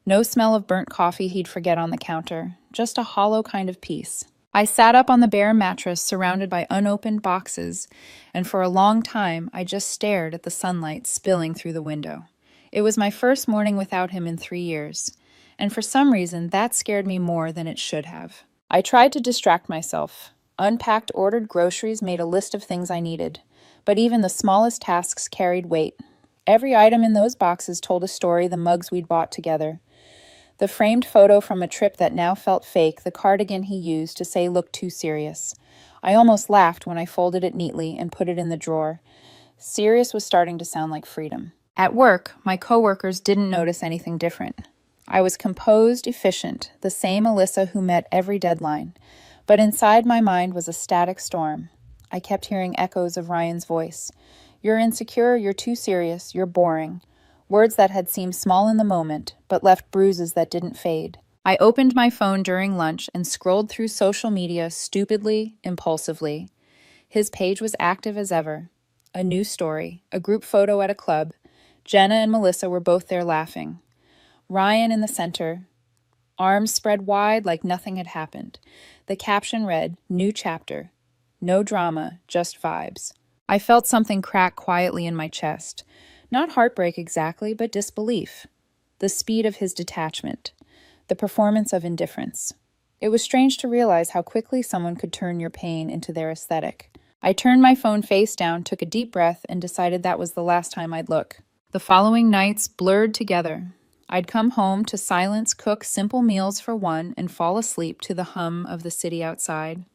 No smell of burnt coffee he'd forget on the counter. Just a hollow kind of peace. I sat up on the bare mattress, surrounded by unopened boxes, and for a long time I just stared at the sunlight spilling through the window. It was my first morning without him in 3 years, and for some reason that scared me more than it should have. I tried to distract myself. Unpacked ordered groceries, made a list of things I needed, but even the smallest tasks carried weight. Every item in those boxes told a story, the mugs we'd bought together. The framed photo from a trip that now felt fake, the cardigan he used to say looked too serious. I almost laughed when I folded it neatly and put it in the drawer. Serious was starting to sound like freedom. At work, my coworkers didn't notice anything different. I was composed, efficient, the same Alyssa who met every deadline. But inside my mind was a static storm. I kept hearing echoes of Ryan's voice. You're insecure, you're too serious, you're boring. Words that had seemed small in the moment, but left bruises that didn't fade. I opened my phone during lunch and scrolled through social media stupidly, impulsively. His page was active as ever. A new story, a group photo at a club. Jenna and Melissa were both there laughing. Ryan in the center, arms spread wide like nothing had happened. The caption read, "New chapter. No drama, just vibes." I felt something crack quietly in my chest. Not heartbreak exactly, but disbelief. The speed of his detachment. The performance of indifference. It was strange to realize how quickly someone could turn your pain into their aesthetic. I turned my phone face down, took a deep breath, and decided that was the last time I'd look. The following nights blurred together. I'd come home to silence, cook simple meals for one, and fall asleep to the hum of the city outside.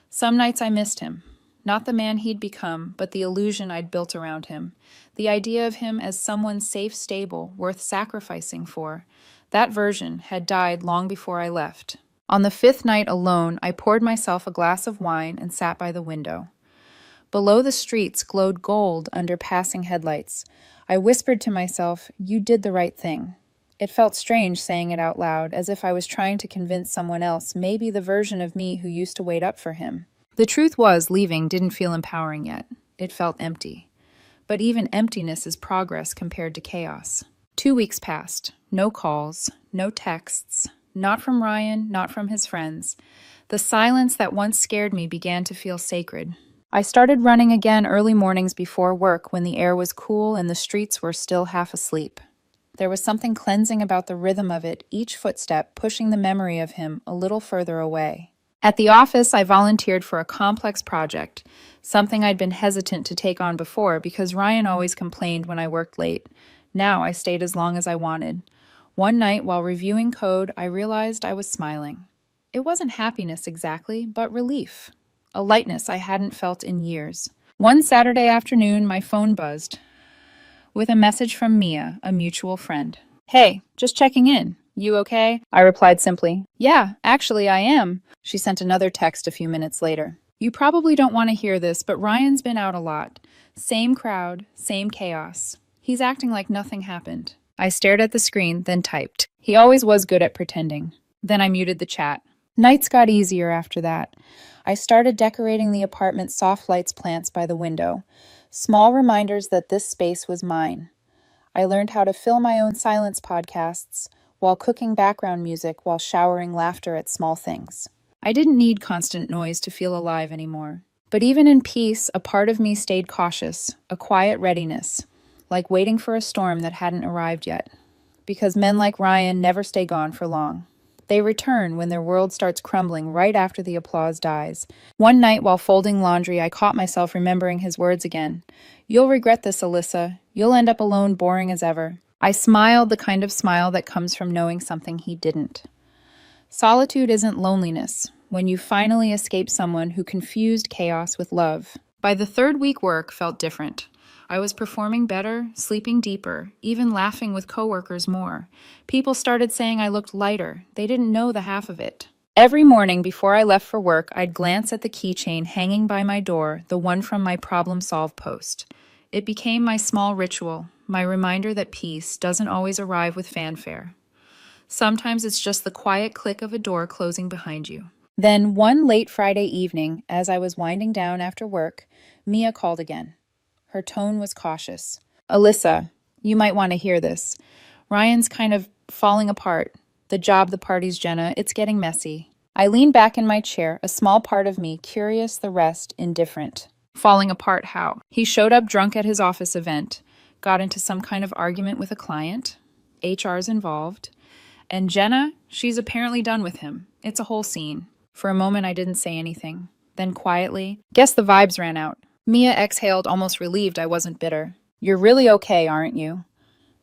Some nights I missed him. Not the man he'd become, but the illusion I'd built around him. The idea of him as someone safe, stable, worth sacrificing for. That version had died long before I left. On the 5th night alone, I poured myself a glass of wine and sat by the window. Below the streets glowed gold under passing headlights. I whispered to myself, "You did the right thing." It felt strange saying it out loud, as if I was trying to convince someone else, maybe the version of me who used to wait up for him. The truth was, leaving didn't feel empowering yet. It felt empty. But even emptiness is progress compared to chaos. 2 weeks passed. No calls, no texts. Not from Ryan, not from his friends. The silence that once scared me began to feel sacred. I started running again early mornings before work when the air was cool and the streets were still half asleep. There was something cleansing about the rhythm of it, each footstep pushing the memory of him a little further away. At the office, I volunteered for a complex project, something I'd been hesitant to take on before because Ryan always complained when I worked late. Now I stayed as long as I wanted. One night, while reviewing code, I realized I was smiling. It wasn't happiness exactly, but relief. A lightness I hadn't felt in years. One Saturday afternoon, my phone buzzed with a message from Mia, a mutual friend. "Hey, just checking in. You okay?" I replied simply. "Yeah, actually I am." She sent another text a few minutes later. "You probably don't want to hear this, but Ryan's been out a lot. Same crowd, same chaos. He's acting like nothing happened." I stared at the screen, then typed. He always was good at pretending. Then I muted the chat. Nights got easier after that. I started decorating the apartment's soft lights plants by the window. Small reminders that this space was mine. I learned how to fill my own silence podcasts while cooking background music while showering laughter at small things. I didn't need constant noise to feel alive anymore. But even in peace, a part of me stayed cautious, a quiet readiness, like waiting for a storm that hadn't arrived yet. Because men like Ryan never stay gone for long. They return when their world starts crumbling right after the applause dies. One night while folding laundry, I caught myself remembering his words again. "You'll regret this, Alyssa. You'll end up alone, boring as ever." I smiled, the kind of smile that comes from knowing something he didn't. Solitude isn't loneliness, when you finally escape someone who confused chaos with love. By the 3rd week, work felt different. I was performing better, sleeping deeper, even laughing with coworkers more. People started saying I looked lighter. They didn't know the half of it. Every morning before I left for work, I'd glance at the keychain hanging by my door, the one from my problem solve post. It became my small ritual, my reminder that peace doesn't always arrive with fanfare. Sometimes it's just the quiet click of a door closing behind you. Then, one late Friday evening, as I was winding down after work, Mia called again. Her tone was cautious. "Alyssa, you might want to hear this. Ryan's kind of falling apart. The job, the parties, Jenna, it's getting messy." I leaned back in my chair, a small part of me curious, the rest indifferent. Falling apart how? He showed up drunk at his office event, got into some kind of argument with a client. HR's involved. And Jenna, she's apparently done with him. It's a whole scene. For a moment, I didn't say anything. Then quietly, "Guess the vibes ran out." Mia exhaled, almost relieved I wasn't bitter. "You're really okay, aren't you?"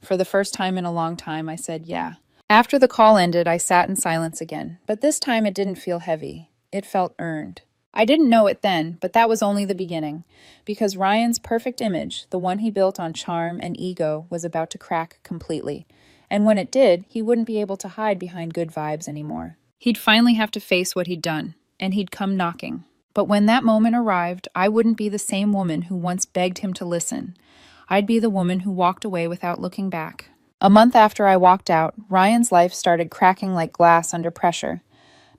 For the first time in a long time, I said, "Yeah." After the call ended, I sat in silence again, but this time it didn't feel heavy. It felt earned. I didn't know it then, but that was only the beginning, because Ryan's perfect image, the one he built on charm and ego, was about to crack completely. And when it did, he wouldn't be able to hide behind good vibes anymore. He'd finally have to face what he'd done, and he'd come knocking. But when that moment arrived, I wouldn't be the same woman who once begged him to listen. I'd be the woman who walked away without looking back. A month after I walked out, Ryan's life started cracking like glass under pressure.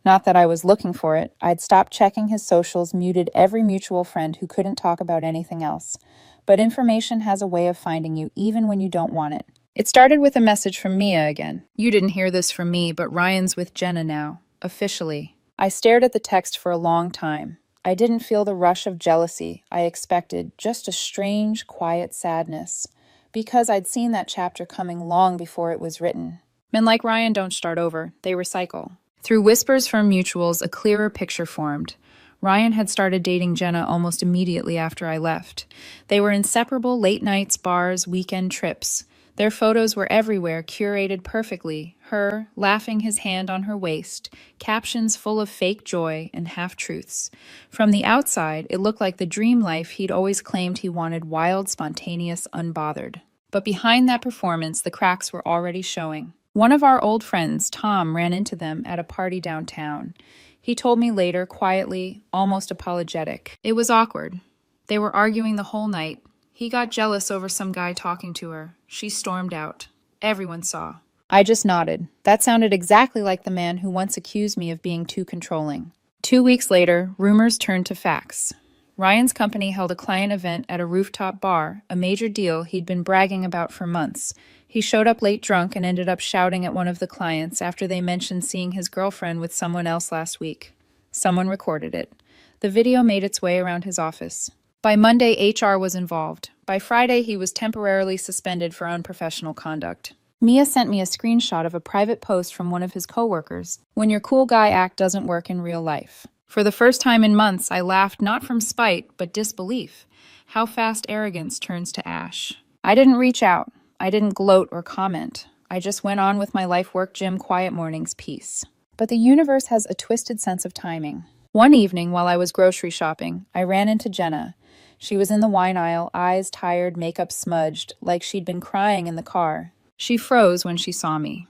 Not that I was looking for it. I'd stopped checking his socials, muted every mutual friend who couldn't talk about anything else. But information has a way of finding you even when you don't want it. It started with a message from Mia again. "You didn't hear this from me, but Ryan's with Jenna now. Officially." I stared at the text for a long time. I didn't feel the rush of jealousy I expected, just a strange, quiet sadness. Because I'd seen that chapter coming long before it was written. Men like Ryan don't start over, they recycle. Through whispers from mutuals, a clearer picture formed. Ryan had started dating Jenna almost immediately after I left. They were inseparable late nights, bars, weekend trips. Their photos were everywhere, curated perfectly. Her, laughing, his hand on her waist, captions full of fake joy and half-truths. From the outside, it looked like the dream life he'd always claimed he wanted, wild, spontaneous, unbothered. But behind that performance, the cracks were already showing. One of our old friends, Tom, ran into them at a party downtown. He told me later, quietly, almost apologetic. It was awkward. They were arguing the whole night. He got jealous over some guy talking to her. She stormed out. Everyone saw. I just nodded. That sounded exactly like the man who once accused me of being too controlling. 2 weeks later, rumors turned to facts. Ryan's company held a client event at a rooftop bar, a major deal he'd been bragging about for months. He showed up late drunk and ended up shouting at one of the clients after they mentioned seeing his girlfriend with someone else last week. Someone recorded it. The video made its way around his office. By Monday, HR was involved. By Friday, he was temporarily suspended for unprofessional conduct. Mia sent me a screenshot of a private post from one of his coworkers. "When your cool guy act doesn't work in real life." For the first time in months, I laughed not from spite, but disbelief. How fast arrogance turns to ash. I didn't reach out. I didn't gloat or comment. I just went on with my life, work, gym, quiet mornings, peace. But the universe has a twisted sense of timing. One evening, while I was grocery shopping, I ran into Jenna. She was in the wine aisle, eyes tired, makeup smudged, like she'd been crying in the car. She froze when she saw me.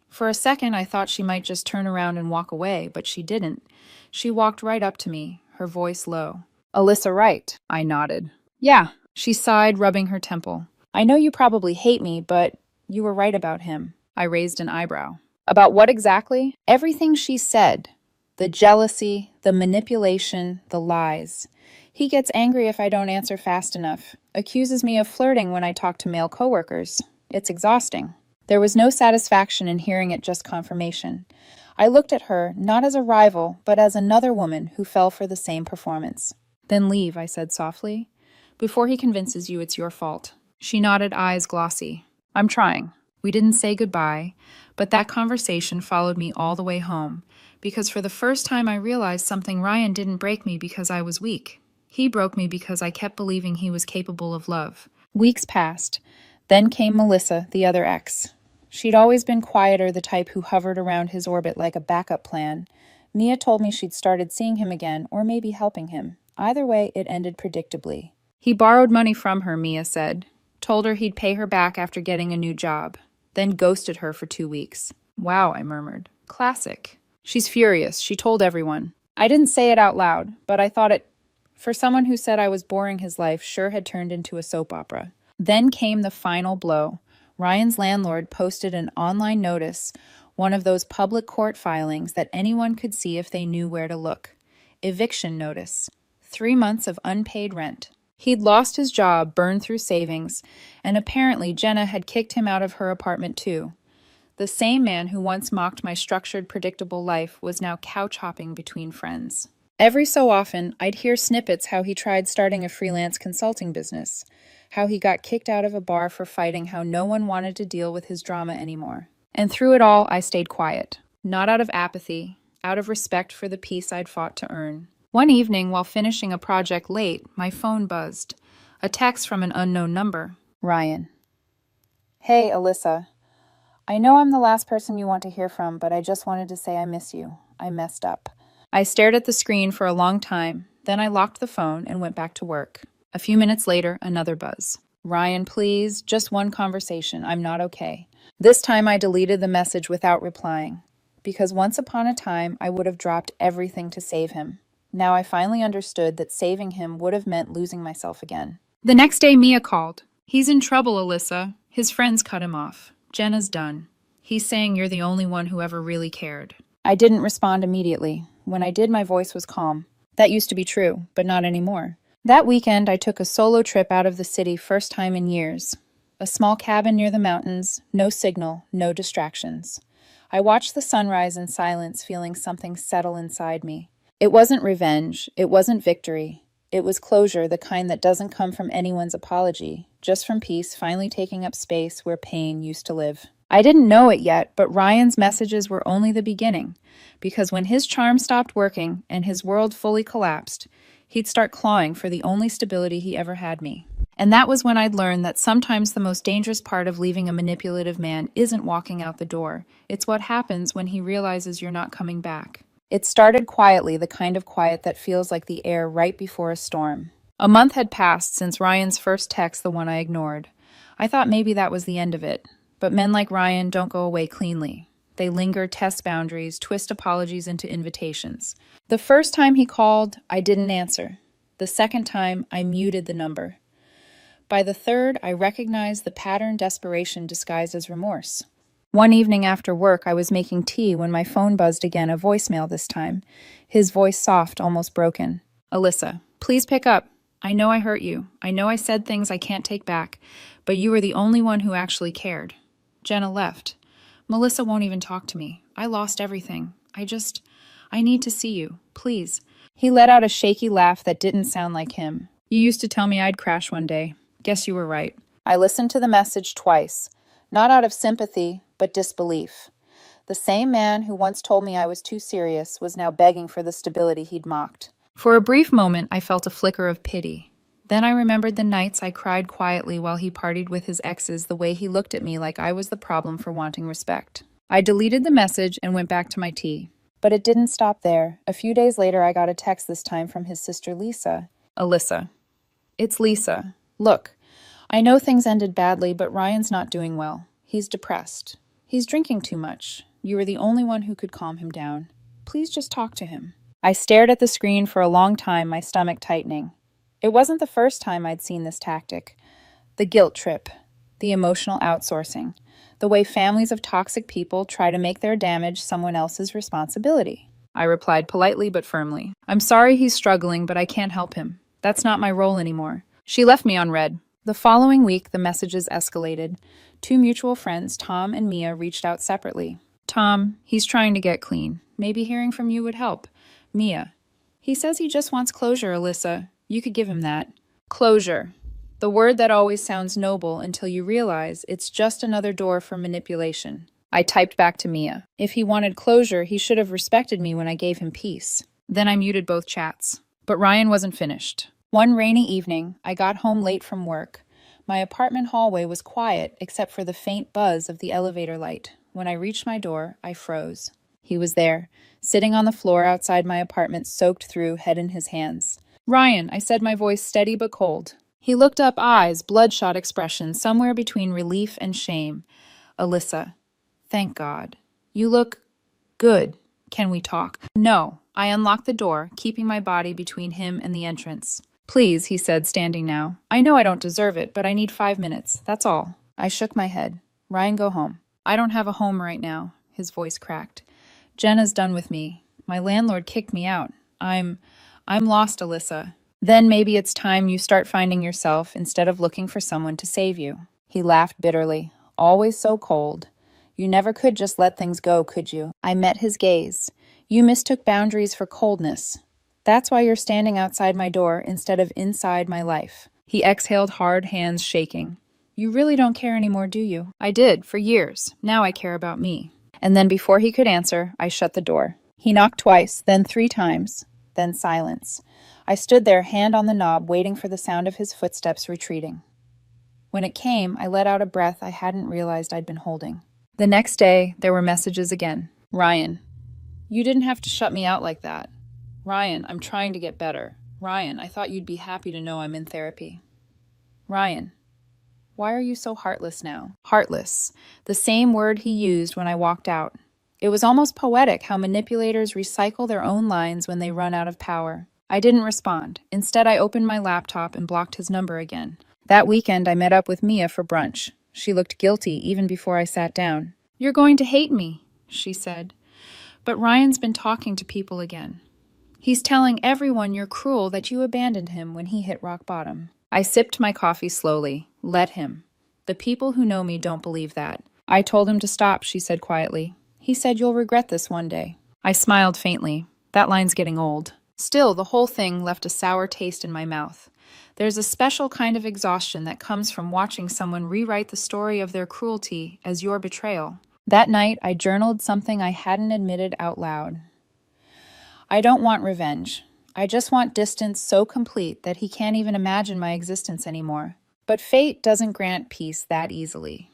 For a second, I thought she might just turn around and walk away, but she didn't. She walked right up to me, her voice low. "Alyssa Wright," I nodded. "Yeah." She sighed, rubbing her temple. "I know you probably hate me, but you were right about him." I raised an eyebrow. "About what exactly?" "Everything she said. The jealousy, the manipulation, the lies. He gets angry if I don't answer fast enough. Accuses me of flirting when I talk to male coworkers. It's exhausting." There was no satisfaction in hearing it, just confirmation. I looked at her, not as a rival, but as another woman who fell for the same performance. "Then leave," I said softly. "Before he convinces you it's your fault." She nodded, eyes glossy. "I'm trying." We didn't say goodbye, but that conversation followed me all the way home, because for the first time I realized something. Ryan didn't break me because I was weak. He broke me because I kept believing he was capable of love. Weeks passed. Then came Melissa, the other ex. She'd always been quieter, the type who hovered around his orbit like a backup plan. Mia told me she'd started seeing him again, or maybe helping him. Either way, it ended predictably. He borrowed money from her, Mia said. Told her he'd pay her back after getting a new job. Then ghosted her for 2 weeks. "Wow," I murmured. "Classic." "She's furious. She told everyone." I didn't say it out loud, but I thought it, for someone who said I was boring, his life sure had turned into a soap opera. Then came the final blow. Ryan's landlord posted an online notice, one of those public court filings that anyone could see if they knew where to look. Eviction notice. 3 months of unpaid rent. He'd lost his job, burned through savings, and apparently Jenna had kicked him out of her apartment too. The same man who once mocked my structured, predictable life was now couch hopping between friends. Every so often, I'd hear snippets how he tried starting a freelance consulting business, how he got kicked out of a bar for fighting, how no one wanted to deal with his drama anymore. And through it all, I stayed quiet. Not out of apathy, out of respect for the peace I'd fought to earn. One evening, while finishing a project late, my phone buzzed. A text from an unknown number. Ryan. Hey, Alyssa. I know I'm the last person you want to hear from, but I just wanted to say I miss you. I messed up. I stared at the screen for a long time, then I locked the phone and went back to work. A few minutes later, another buzz. Ryan, please, just one conversation. I'm not okay. This time I deleted the message without replying, because once upon a time I would have dropped everything to save him. Now I finally understood that saving him would have meant losing myself again. The next day, Mia called. He's in trouble, Alyssa. His friends cut him off. Jenna's done. He's saying you're the only one who ever really cared. I didn't respond immediately. When I did, my voice was calm. That used to be true, but not anymore. That weekend, I took a solo trip out of the city, first time in years. A small cabin near the mountains, no signal, no distractions. I watched the sunrise in silence, feeling something settle inside me. It wasn't revenge, it wasn't victory. It was closure, the kind that doesn't come from anyone's apology, just from peace finally taking up space where pain used to live. I didn't know it yet, but Ryan's messages were only the beginning, because when his charm stopped working and his world fully collapsed, he'd start clawing for the only stability he ever had me. And that was when I'd learned that sometimes the most dangerous part of leaving a manipulative man isn't walking out the door. It's what happens when he realizes you're not coming back. It started quietly, the kind of quiet that feels like the air right before a storm. A month had passed since Ryan's first text, the one I ignored. I thought maybe that was the end of it. But men like Ryan don't go away cleanly. They linger, test boundaries, twist apologies into invitations. The first time he called, I didn't answer. The second time, I muted the number. By the third, I recognized the pattern desperation disguised as remorse. One evening after work, I was making tea when my phone buzzed again, a voicemail this time. His voice soft, almost broken. Alyssa, please pick up. I know I hurt you. I know I said things I can't take back, but you were the only one who actually cared. Jenna left. Melissa won't even talk to me. I lost everything. I need to see you. Please. He let out a shaky laugh that didn't sound like him. You used to tell me I'd crash one day. Guess you were right. I listened to the message twice, not out of sympathy, but disbelief. The same man who once told me I was too serious was now begging for the stability he'd mocked. For a brief moment, I felt a flicker of pity. Then I remembered the nights I cried quietly while he partied with his exes, the way he looked at me like I was the problem for wanting respect. I deleted the message and went back to my tea. But it didn't stop there. A few days later, I got a text, this time from his sister Lisa. Alyssa. It's Lisa. Look, I know things ended badly, but Ryan's not doing well. He's depressed. He's drinking too much. You were the only one who could calm him down. Please just talk to him. I stared at the screen for a long time, my stomach tightening. It wasn't the first time I'd seen this tactic. The guilt trip, the emotional outsourcing, the way families of toxic people try to make their damage someone else's responsibility. I replied politely but firmly. I'm sorry he's struggling, but I can't help him. That's not my role anymore. She left me on read. The following week, the messages escalated. 2 mutual friends, Tom and Mia, reached out separately. Tom, he's trying to get clean. Maybe hearing from you would help. Mia, he says he just wants closure, Alyssa. You could give him that. Closure. The word that always sounds noble until you realize it's just another door for manipulation. I typed back to Mia. If he wanted closure, he should have respected me when I gave him peace. Then I muted both chats. But Ryan wasn't finished. One rainy evening, I got home late from work. My apartment hallway was quiet except for the faint buzz of the elevator light. When I reached my door, I froze. He was there, sitting on the floor outside my apartment, soaked through, head in his hands. Ryan, I said, my voice steady but cold. He looked up, eyes, bloodshot expression, somewhere between relief and shame. Alyssa, thank God. You look good. Can we talk? No. I unlocked the door, keeping my body between him and the entrance. Please, he said, standing now. I know I don't deserve it, but I need 5 minutes. That's all. I shook my head. Ryan, go home. I don't have a home right now. His voice cracked. Jenna's done with me. My landlord kicked me out. I'm lost, Alyssa. Then maybe it's time you start finding yourself instead of looking for someone to save you. He laughed bitterly. Always so cold. You never could just let things go, could you? I met his gaze. You mistook boundaries for coldness. That's why you're standing outside my door instead of inside my life. He exhaled hard, hands shaking. You really don't care anymore, do you? I did, for years. Now I care about me. And then before he could answer, I shut the door. He knocked twice, then 3 times, then silence. I stood there, hand on the knob, waiting for the sound of his footsteps retreating. When it came, I let out a breath I hadn't realized I'd been holding. The next day, there were messages again. Ryan, you didn't have to shut me out like that. Ryan, I'm trying to get better. Ryan, I thought you'd be happy to know I'm in therapy. Ryan, why are you so heartless now? Heartless, the same word he used when I walked out. It was almost poetic how manipulators recycle their own lines when they run out of power. I didn't respond. Instead, I opened my laptop and blocked his number again. That weekend, I met up with Mia for brunch. She looked guilty even before I sat down. You're going to hate me, she said. But Ryan's been talking to people again. He's telling everyone you're cruel, that you abandoned him when he hit rock bottom. I sipped my coffee slowly. Let him. The people who know me don't believe that. I told him to stop, she said quietly. He said you'll regret this one day. I smiled faintly. That line's getting old. Still, the whole thing left a sour taste in my mouth. There's a special kind of exhaustion that comes from watching someone rewrite the story of their cruelty as your betrayal. That night, I journaled something I hadn't admitted out loud. I don't want revenge. I just want distance so complete that he can't even imagine my existence anymore. But fate doesn't grant peace that easily.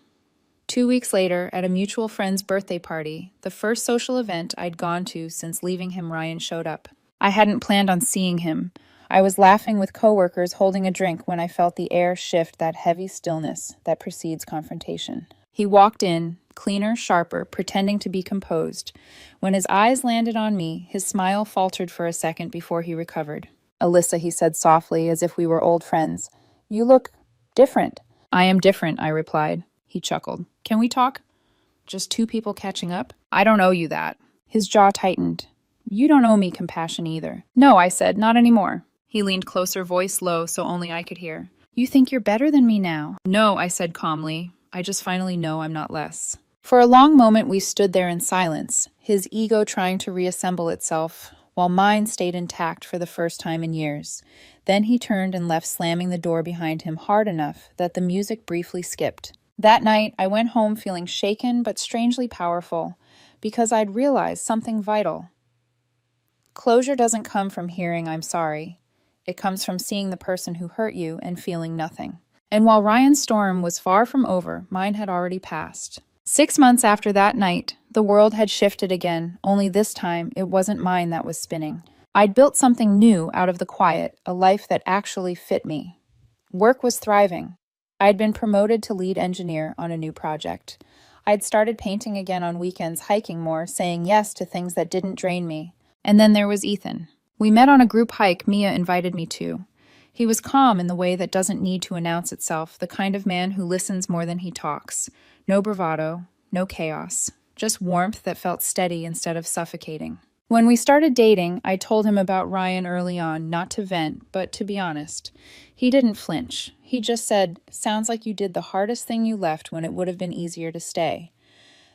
2 weeks later, at a mutual friend's birthday party, the first social event I'd gone to since leaving him, Ryan showed up. I hadn't planned on seeing him. I was laughing with coworkers holding a drink when I felt the air shift, that heavy stillness that precedes confrontation. He walked in, cleaner, sharper, pretending to be composed. When his eyes landed on me, his smile faltered for a second before he recovered. Alyssa, he said softly, as if we were old friends. You look different. I am different, I replied. He chuckled. Can we talk? Just 2 people catching up? I don't owe you that. His jaw tightened. You don't owe me compassion either. No, I said, not anymore. He leaned closer, voice low, so only I could hear. You think you're better than me now? No, I said calmly. I just finally know I'm not less. For a long moment we stood there in silence, his ego trying to reassemble itself, while mine stayed intact for the first time in years. Then he turned and left, slamming the door behind him hard enough that the music briefly skipped. That night, I went home feeling shaken but strangely powerful, because I'd realized something vital. Closure doesn't come from hearing I'm sorry. It comes from seeing the person who hurt you and feeling nothing. And while Ryan's storm was far from over, mine had already passed. 6 months after that night, the world had shifted again, only this time it wasn't mine that was spinning. I'd built something new out of the quiet, a life that actually fit me. Work was thriving. I'd been promoted to lead engineer on a new project. I'd started painting again on weekends, hiking more, saying yes to things that didn't drain me. And then there was Ethan. We met on a group hike Mia invited me to. He was calm in the way that doesn't need to announce itself, the kind of man who listens more than he talks. No bravado, no chaos, just warmth that felt steady instead of suffocating. When we started dating, I told him about Ryan early on, not to vent, but to be honest. He didn't flinch. He just said, sounds like you did the hardest thing you left when it would have been easier to stay.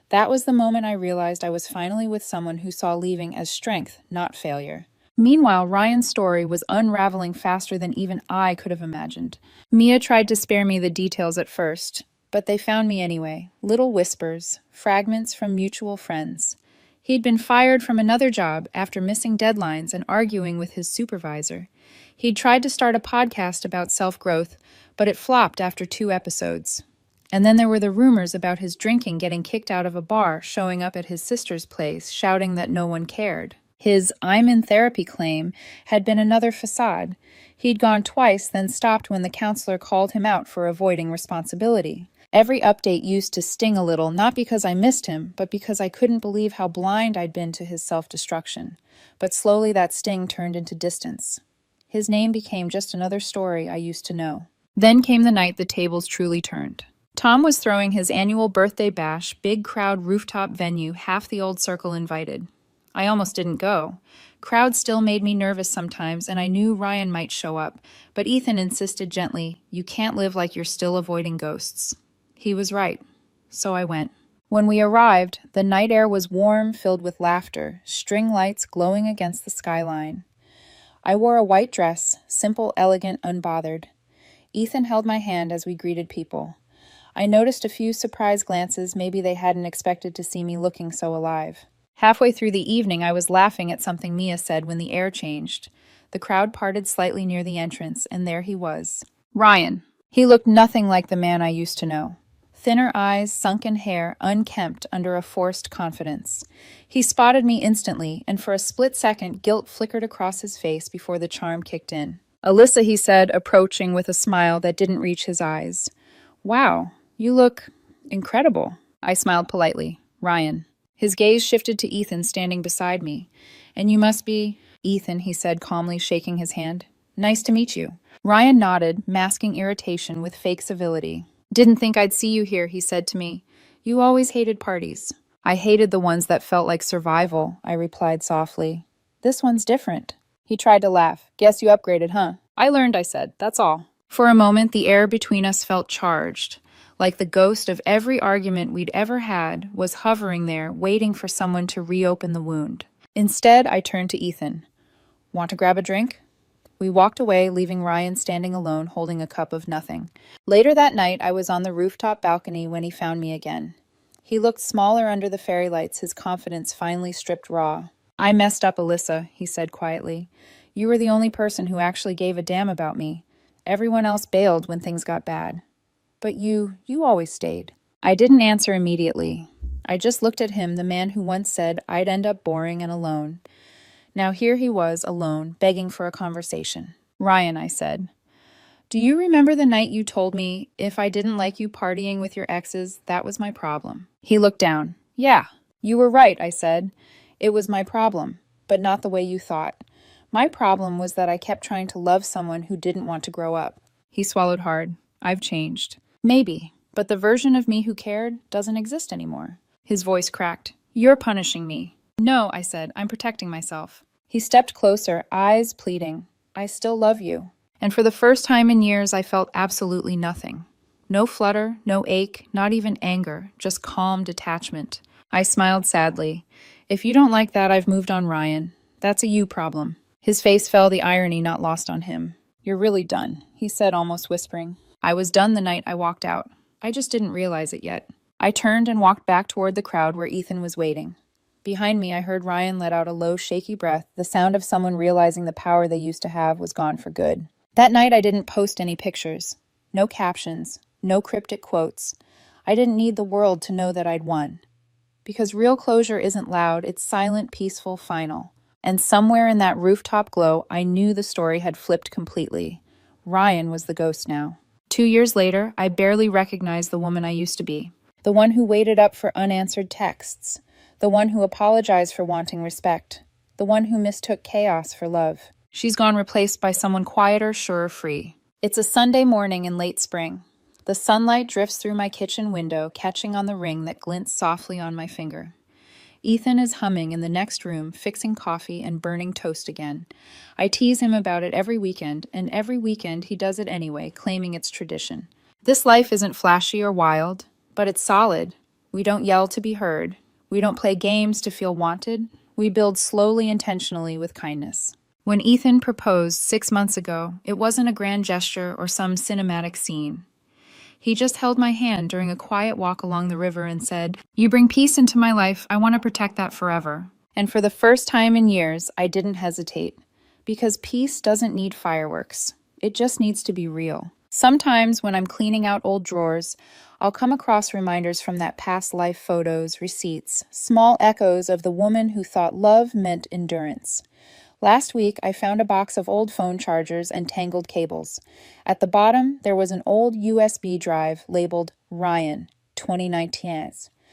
That was the moment I realized I was finally with someone who saw leaving as strength, not failure. Meanwhile, Ryan's story was unraveling faster than even I could have imagined. Mia tried to spare me the details at first, but they found me anyway. Little whispers, fragments from mutual friends. He'd been fired from another job after missing deadlines and arguing with his supervisor. He'd tried to start a podcast about self-growth, but it flopped after 2 episodes. And then there were the rumors about his drinking, getting kicked out of a bar, showing up at his sister's place, shouting that no one cared. His I'm in therapy claim had been another facade. He'd gone twice, then stopped when the counselor called him out for avoiding responsibility. Every update used to sting a little, not because I missed him, but because I couldn't believe how blind I'd been to his self-destruction. But slowly that sting turned into distance. His name became just another story I used to know. Then came the night the tables truly turned. Tom was throwing his annual birthday bash, big crowd rooftop venue, half the old circle invited. I almost didn't go. Crowds still made me nervous sometimes, and I knew Ryan might show up, but Ethan insisted gently, "You can't live like you're still avoiding ghosts." He was right. So I went. When we arrived, the night air was warm, filled with laughter, string lights glowing against the skyline. I wore a white dress, simple, elegant, unbothered. Ethan held my hand as we greeted people. I noticed a few surprised glances. Maybe they hadn't expected to see me looking so alive. Halfway through the evening, I was laughing at something Mia said when the air changed. The crowd parted slightly near the entrance, and there he was. Ryan. He looked nothing like the man I used to know. Thinner eyes, sunken hair, unkempt under a forced confidence. He spotted me instantly, and for a split second, guilt flickered across his face before the charm kicked in. "Alyssa," he said, approaching with a smile that didn't reach his eyes. "Wow, you look incredible." I smiled politely. "Ryan." His gaze shifted to Ethan standing beside me. "And you must be—" "Ethan," he said calmly, shaking his hand. "Nice to meet you." Ryan nodded, masking irritation with fake civility. "Didn't think I'd see you here," he said to me. "You always hated parties." "I hated the ones that felt like survival," I replied softly. "This one's different." He tried to laugh. "Guess you upgraded, huh?" "I learned," I said. "That's all." For a moment, the air between us felt charged, like the ghost of every argument we'd ever had was hovering there, waiting for someone to reopen the wound. Instead, I turned to Ethan. "Want to grab a drink?" We walked away, leaving Ryan standing alone, holding a cup of nothing. Later that night, I was on the rooftop balcony when he found me again. He looked smaller under the fairy lights, his confidence finally stripped raw. "I messed up, Alyssa," he said quietly. "You were the only person who actually gave a damn about me. Everyone else bailed when things got bad. But you always stayed." I didn't answer immediately. I just looked at him, the man who once said I'd end up boring and alone. Now here he was, alone, begging for a conversation. "Ryan," I said, "do you remember the night you told me if I didn't like you partying with your exes, that was my problem?" He looked down. "Yeah, you were right," I said. "It was my problem, but not the way you thought. My problem was that I kept trying to love someone who didn't want to grow up." He swallowed hard. "I've changed." "Maybe, but the version of me who cared doesn't exist anymore." His voice cracked. "You're punishing me." "No," I said. "I'm protecting myself." He stepped closer, eyes pleading. "I still love you." And for the first time in years, I felt absolutely nothing. No flutter, no ache, not even anger, just calm detachment. I smiled sadly. "If you don't like that, I've moved on, Ryan. That's a you problem." His face fell, the irony not lost on him. "You're really done," he said, almost whispering. I was done the night I walked out. I just didn't realize it yet. I turned and walked back toward the crowd where Ethan was waiting. Behind me, I heard Ryan let out a low, shaky breath, the sound of someone realizing the power they used to have was gone for good. That night, I didn't post any pictures. No captions, no cryptic quotes. I didn't need the world to know that I'd won. Because real closure isn't loud, it's silent, peaceful, final. And somewhere in that rooftop glow, I knew the story had flipped completely. Ryan was the ghost now. 2 years later, I barely recognized the woman I used to be. The one who waited up for unanswered texts. The one who apologized for wanting respect. The one who mistook chaos for love. She's gone, replaced by someone quieter, surer, free. It's a Sunday morning in late spring. The sunlight drifts through my kitchen window, catching on the ring that glints softly on my finger. Ethan is humming in the next room, fixing coffee and burning toast again. I tease him about it every weekend, and every weekend he does it anyway, claiming it's tradition. This life isn't flashy or wild, but it's solid. We don't yell to be heard. We don't play games to feel wanted. We build slowly, intentionally, with kindness. When Ethan proposed 6 months ago, it wasn't a grand gesture or some cinematic scene. He just held my hand during a quiet walk along the river and said, "You bring peace into my life. I want to protect that forever." And for the first time in years, I didn't hesitate. Because peace doesn't need fireworks. It just needs to be real. Sometimes when I'm cleaning out old drawers, I'll come across reminders from that past life, photos, receipts, small echoes of the woman who thought love meant endurance. Last week, I found a box of old phone chargers and tangled cables. At the bottom, there was an old USB drive labeled Ryan, 2019.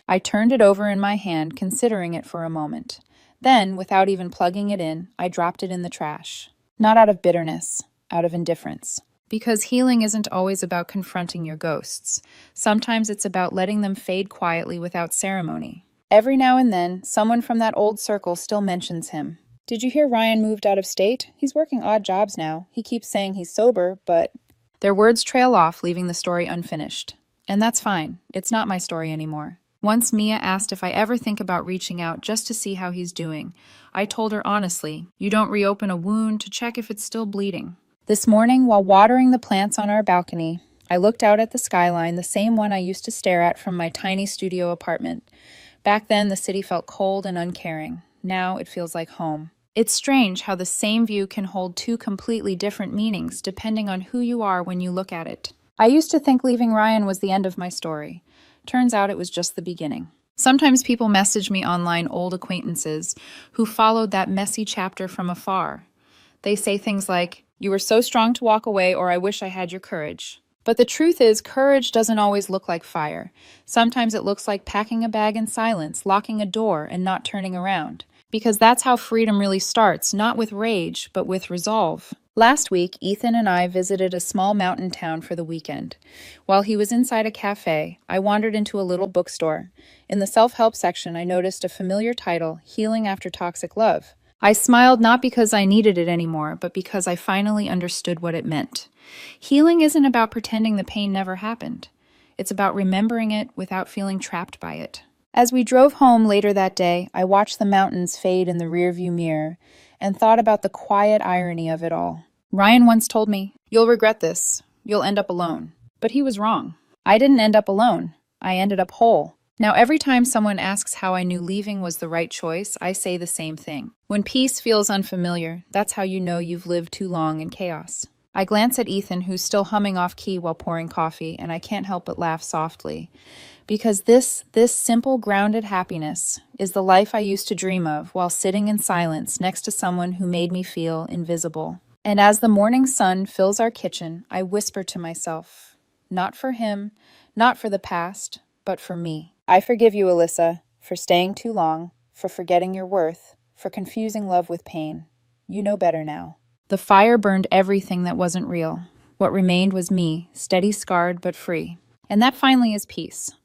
I turned it over in my hand, considering it for a moment. Then, without even plugging it in, I dropped it in the trash. Not out of bitterness, out of indifference. Because healing isn't always about confronting your ghosts. Sometimes it's about letting them fade quietly without ceremony. Every now and then, someone from that old circle still mentions him. Did you hear Ryan moved out of state? He's working odd jobs now. He keeps saying he's sober, but... Their words trail off, leaving the story unfinished. And that's fine. It's not my story anymore. Once Mia asked if I ever think about reaching out just to see how he's doing. I told her honestly, you don't reopen a wound to check if it's still bleeding. This morning, while watering the plants on our balcony, I looked out at the skyline, the same one I used to stare at from my tiny studio apartment. Back then, the city felt cold and uncaring. Now it feels like home. It's strange how the same view can hold two completely different meanings depending on who you are when you look at it. I used to think leaving Ryan was the end of my story. Turns out it was just the beginning. Sometimes people message me online, old acquaintances who followed that messy chapter from afar. They say things like, "You were so strong to walk away," or "I wish I had your courage." But the truth is, courage doesn't always look like fire. Sometimes it looks like packing a bag in silence, locking a door, and not turning around. Because that's how freedom really starts, not with rage, but with resolve. Last week, Ethan and I visited a small mountain town for the weekend. While he was inside a cafe, I wandered into a little bookstore. In the self-help section, I noticed a familiar title, Healing After Toxic Love. I smiled not because I needed it anymore, but because I finally understood what it meant. Healing isn't about pretending the pain never happened. It's about remembering it without feeling trapped by it. As we drove home later that day, I watched the mountains fade in the rearview mirror and thought about the quiet irony of it all. Ryan once told me, "You'll regret this. You'll end up alone." But he was wrong. I didn't end up alone. I ended up whole. Now, every time someone asks how I knew leaving was the right choice, I say the same thing. When peace feels unfamiliar, that's how you know you've lived too long in chaos. I glance at Ethan, who's still humming off-key while pouring coffee, and I can't help but laugh softly. Because this simple, grounded happiness is the life I used to dream of while sitting in silence next to someone who made me feel invisible. And as the morning sun fills our kitchen, I whisper to myself, not for him, not for the past, but for me. I forgive you, Alyssa, for staying too long, for forgetting your worth, for confusing love with pain. You know better now. The fire burned everything that wasn't real. What remained was me, steady, scarred, but free. And that finally is peace.